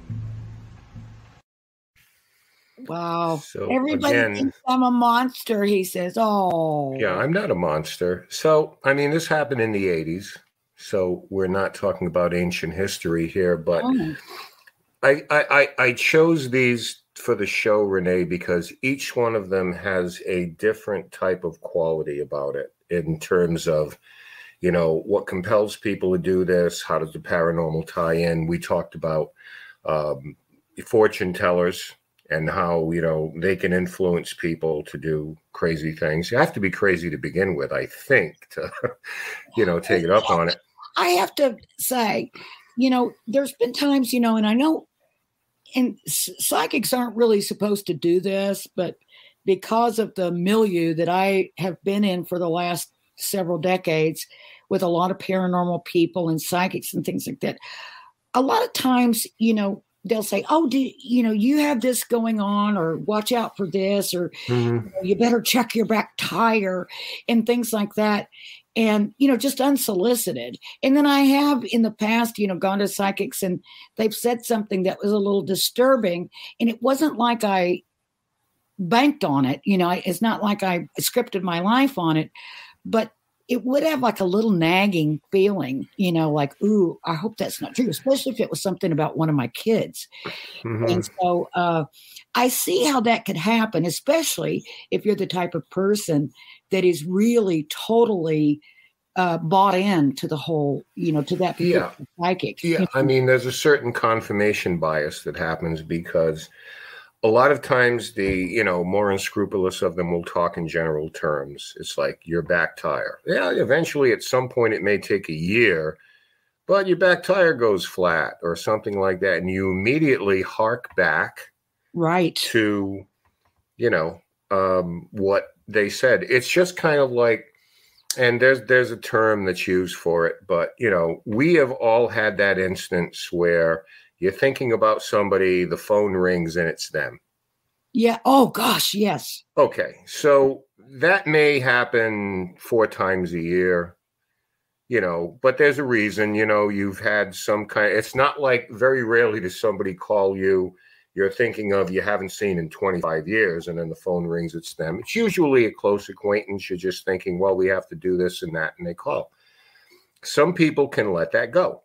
S2: Wow.
S3: So
S2: Everybody thinks I'm a monster, he says. Oh.
S3: Yeah, I'm not a monster. So, I mean, this happened in the 80s, so we're not talking about ancient history here, but I chose these for the show, Renee, because each one of them has a different type of quality about it in terms of, you know, what compels people to do this, how does the paranormal tie in? We talked about fortune tellers, and how, you know, they can influence people to do crazy things. You have to be crazy to begin with, I think, to, you know, take it up on it.
S2: I have to say, you know, there's been times, you know, and I know, and psychics aren't really supposed to do this, but because of the milieu that I have been in for the last several decades with a lot of paranormal people and psychics and things like that, a lot of times, you know, they'll say, oh, you know, you have this going on, or watch out for this, or you better check your back tire and things like that. And, you know, just unsolicited. And then I have in the past, you know, gone to psychics and they've said something that was a little disturbing. And it wasn't like I banked on it. You know, it's not like I scripted my life on it, but it would have like a little nagging feeling, you know, like, ooh, I hope that's not true, especially if it was something about one of my kids. And so I see how that could happen, especially if you're the type of person that is really totally bought into the whole, you know, to that psychic.
S3: Yeah, I mean, there's a certain confirmation bias that happens because a lot of times the, you know, more unscrupulous of them will talk in general terms. It's like your back tire. Yeah, eventually at some point it may take a year, but your back tire goes flat or something like that. And you immediately hark back to, you know, what they said. It's just kind of like, and there's a term that's used for it, but, you know, we have all had that instance where you're thinking about somebody, the phone rings, and it's them.
S2: Yeah. Oh, gosh, yes.
S3: Okay. So that may happen 4 times a year, you know, but there's a reason, you know, you've had some kind. It's not like very rarely does somebody call you you're thinking of you haven't seen in 25 years, and then the phone rings, it's them. It's usually a close acquaintance. You're just thinking, well, we have to do this and that, and they call. Some people can let that go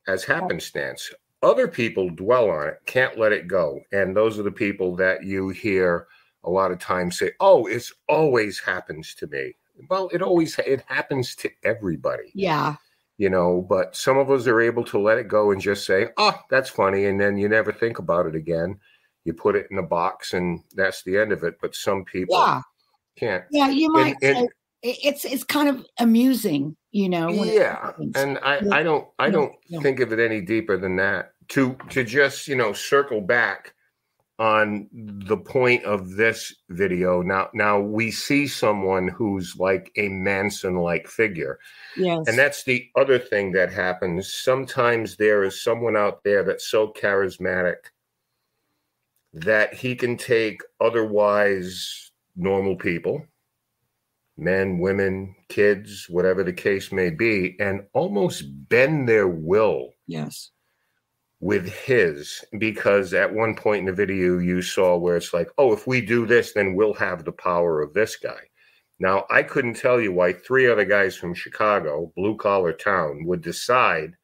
S3: as happenstance. Other people dwell on it, can't let it go. And those are the people that you hear a lot of times say, oh, it's always happens to me. Well, it happens to everybody.
S2: Yeah.
S3: You know, but some of us are able to let it go and just say, oh, that's funny. And then you never think about it again. You put it in a box and that's the end of it. But some people can't.
S2: Yeah, you might say it's kind of amusing, you know.
S3: Yeah. And I don't think of it any deeper than that. To just, you know, circle back on the point of this video. Now we see someone who's like a Manson-like figure.
S2: Yes.
S3: And that's the other thing that happens. Sometimes there is someone out there that's so charismatic that he can take otherwise normal people, men, women, kids, whatever the case may be, and almost bend their will.
S2: Yes.
S3: With his, because at one point in the video you saw where it's like, oh, if we do this, then we'll have the power of this guy. Now, I couldn't tell you why 3 other guys from Chicago, blue collar town, would decide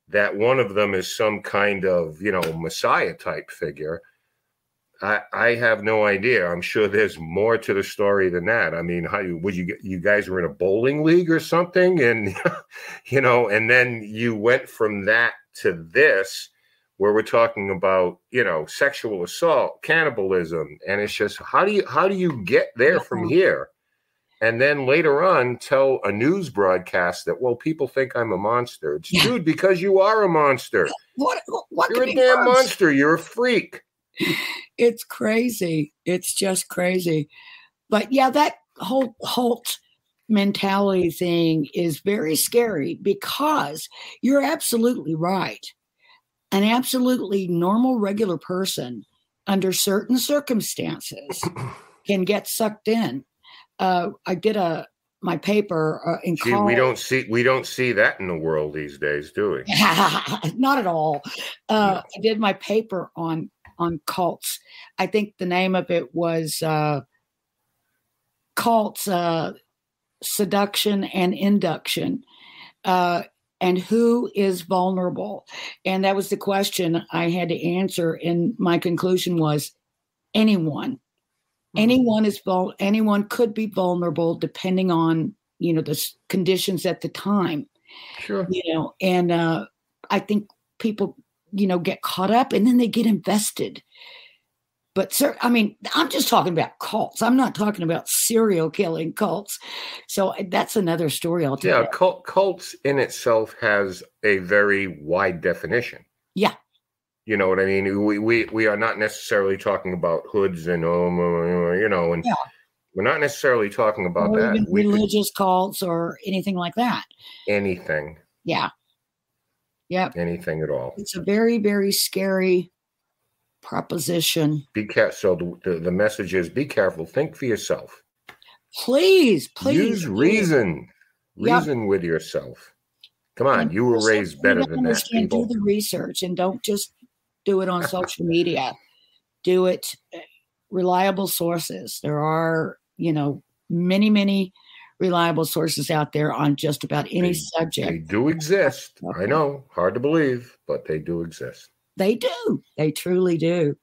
S3: that one of them is some kind of, you know, Messiah type figure. I have no idea. I'm sure there's more to the story than that. I mean, you guys were in a bowling league or something, and you know, and then you went from that to this, where we're talking about, you know, sexual assault, cannibalism, and it's just how do you get there from here? And then later on tell a news broadcast that, well, people think I'm a monster. It's dude, because you are a monster.
S2: What
S3: You're a damn monster. You're a freak.
S2: It's crazy. It's just crazy. But yeah, that whole cult mentality thing is very scary, because you're absolutely right. An absolutely normal, regular person under certain circumstances can get sucked in. I did my paper in college.
S3: We don't see that in the world these days, do we?
S2: Not at all. I did my paper on cults. I think the name of it was Cults, Seduction and Induction, and who is vulnerable. And that was the question I had to answer. And my conclusion was anyone. Anyone could be vulnerable depending on, you know, the conditions at the time.
S3: Sure.
S2: You know, and I think people, you know, get caught up and then they get invested. But sir, I mean, I'm just talking about cults. I'm not talking about serial killing cults. So that's another story altogether.
S3: Yeah, cults in itself has a very wide definition.
S2: Yeah.
S3: You know what I mean? We are not necessarily talking about hoods and, you know, and we're not necessarily talking about that.
S2: Even religious cults or anything like that.
S3: Anything.
S2: Yeah. Yep.
S3: Anything at all.
S2: It's a very, very scary proposition.
S3: Be careful. So the message is: be careful. Think for yourself.
S2: Please
S3: use reason. Reason with yourself. Come on, you were raised better than that. People.
S2: Do the research and don't just do it on social media. Do it reliable sources. There are, you know, many reliable sources out there on just about any subject.
S3: They do exist. I know, hard to believe, but they do exist.
S2: They do. They truly do.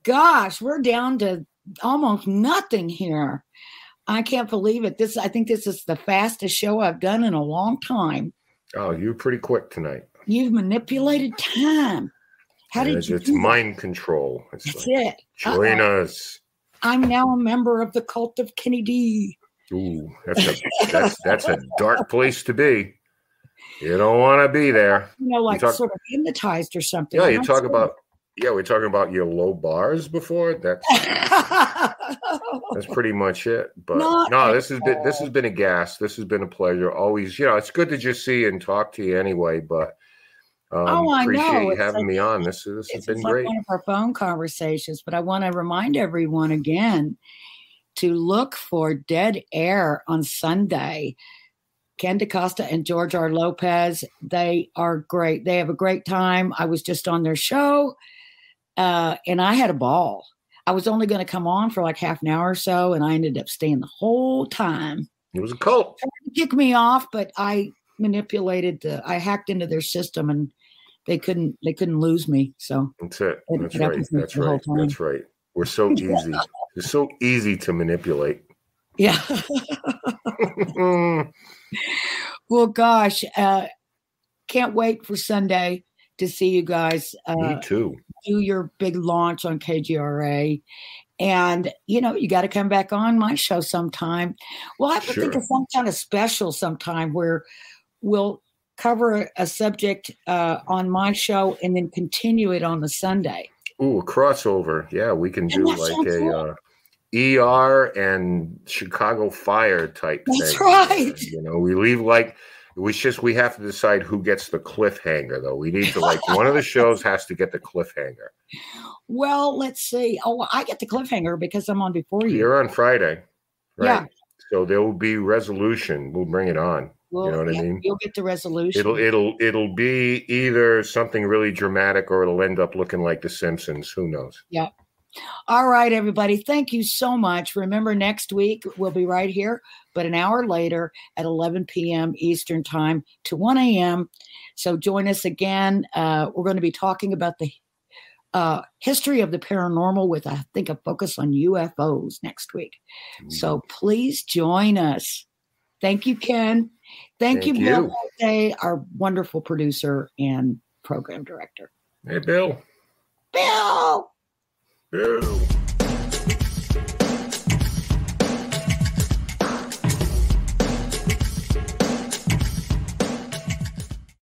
S2: Gosh, we're down to almost nothing here. I can't believe it. I think this is the fastest show I've done in a long time.
S3: Oh, you're pretty quick tonight.
S2: You've manipulated time. How did you do that?
S3: It's mind control.
S2: That's it.
S3: Join us.
S2: I'm now a member of the cult of Kenny D.
S3: Ooh, that's a dark place to be. You don't want to be there.
S2: You know, like sort of hypnotized or something.
S3: Yeah, we're talking about your low bars before. That's pretty much it. But this has been a gas. This has been a pleasure. Always, you know, it's good to just see and talk to you anyway. But
S2: I
S3: appreciate
S2: know.
S3: you having me on. This has been great.
S2: One of our phone conversations, but I want to remind everyone again to look for Dead Air on Sunday. Ken DaCosta and George R. Lopez, they are great. They have a great time. I was just on their show. and I had a ball. I was only going to come on for like half an hour or so, and I ended up staying the whole time.
S3: It was a cult.
S2: They tried to kick me off, but I I hacked into their system, and they couldn't lose me. So
S3: that's it. That's right. That's right. That's right. We're so easy. It's so easy to manipulate.
S2: Yeah. Well, gosh, can't wait for Sunday to see you guys.
S3: Me too.
S2: Do your big launch on KGRA. And, you got to come back on my show sometime. We'll have to think of some kind of special sometime where we'll cover a subject on my show and then continue it on the Sunday.
S3: Ooh, a crossover. Yeah, we can do like a ER and Chicago Fire type thing.
S2: That's right.
S3: We have to decide who gets the cliffhanger, though. We need to one of the shows has to get the cliffhanger.
S2: Well, let's see. Oh, I get the cliffhanger because I'm on before you.
S3: You're on Friday, right?
S2: Yeah.
S3: So there will be resolution. We'll bring it on.
S2: Well,
S3: you know what I mean?
S2: You'll get the resolution.
S3: It'll be either something really dramatic or it'll end up looking like The Simpsons. Who knows?
S2: Yeah. All right, everybody. Thank you so much. Remember, next week we'll be right here, but an hour later at 11 p.m. Eastern time to 1 a.m. So join us again. We're going to be talking about the history of the paranormal with, I think, a focus on UFOs next week. So please join us. Thank you, Ken. Thank you, Bill Day, our wonderful producer and program director.
S3: Hey, Bill.
S2: Bill!
S3: Bill.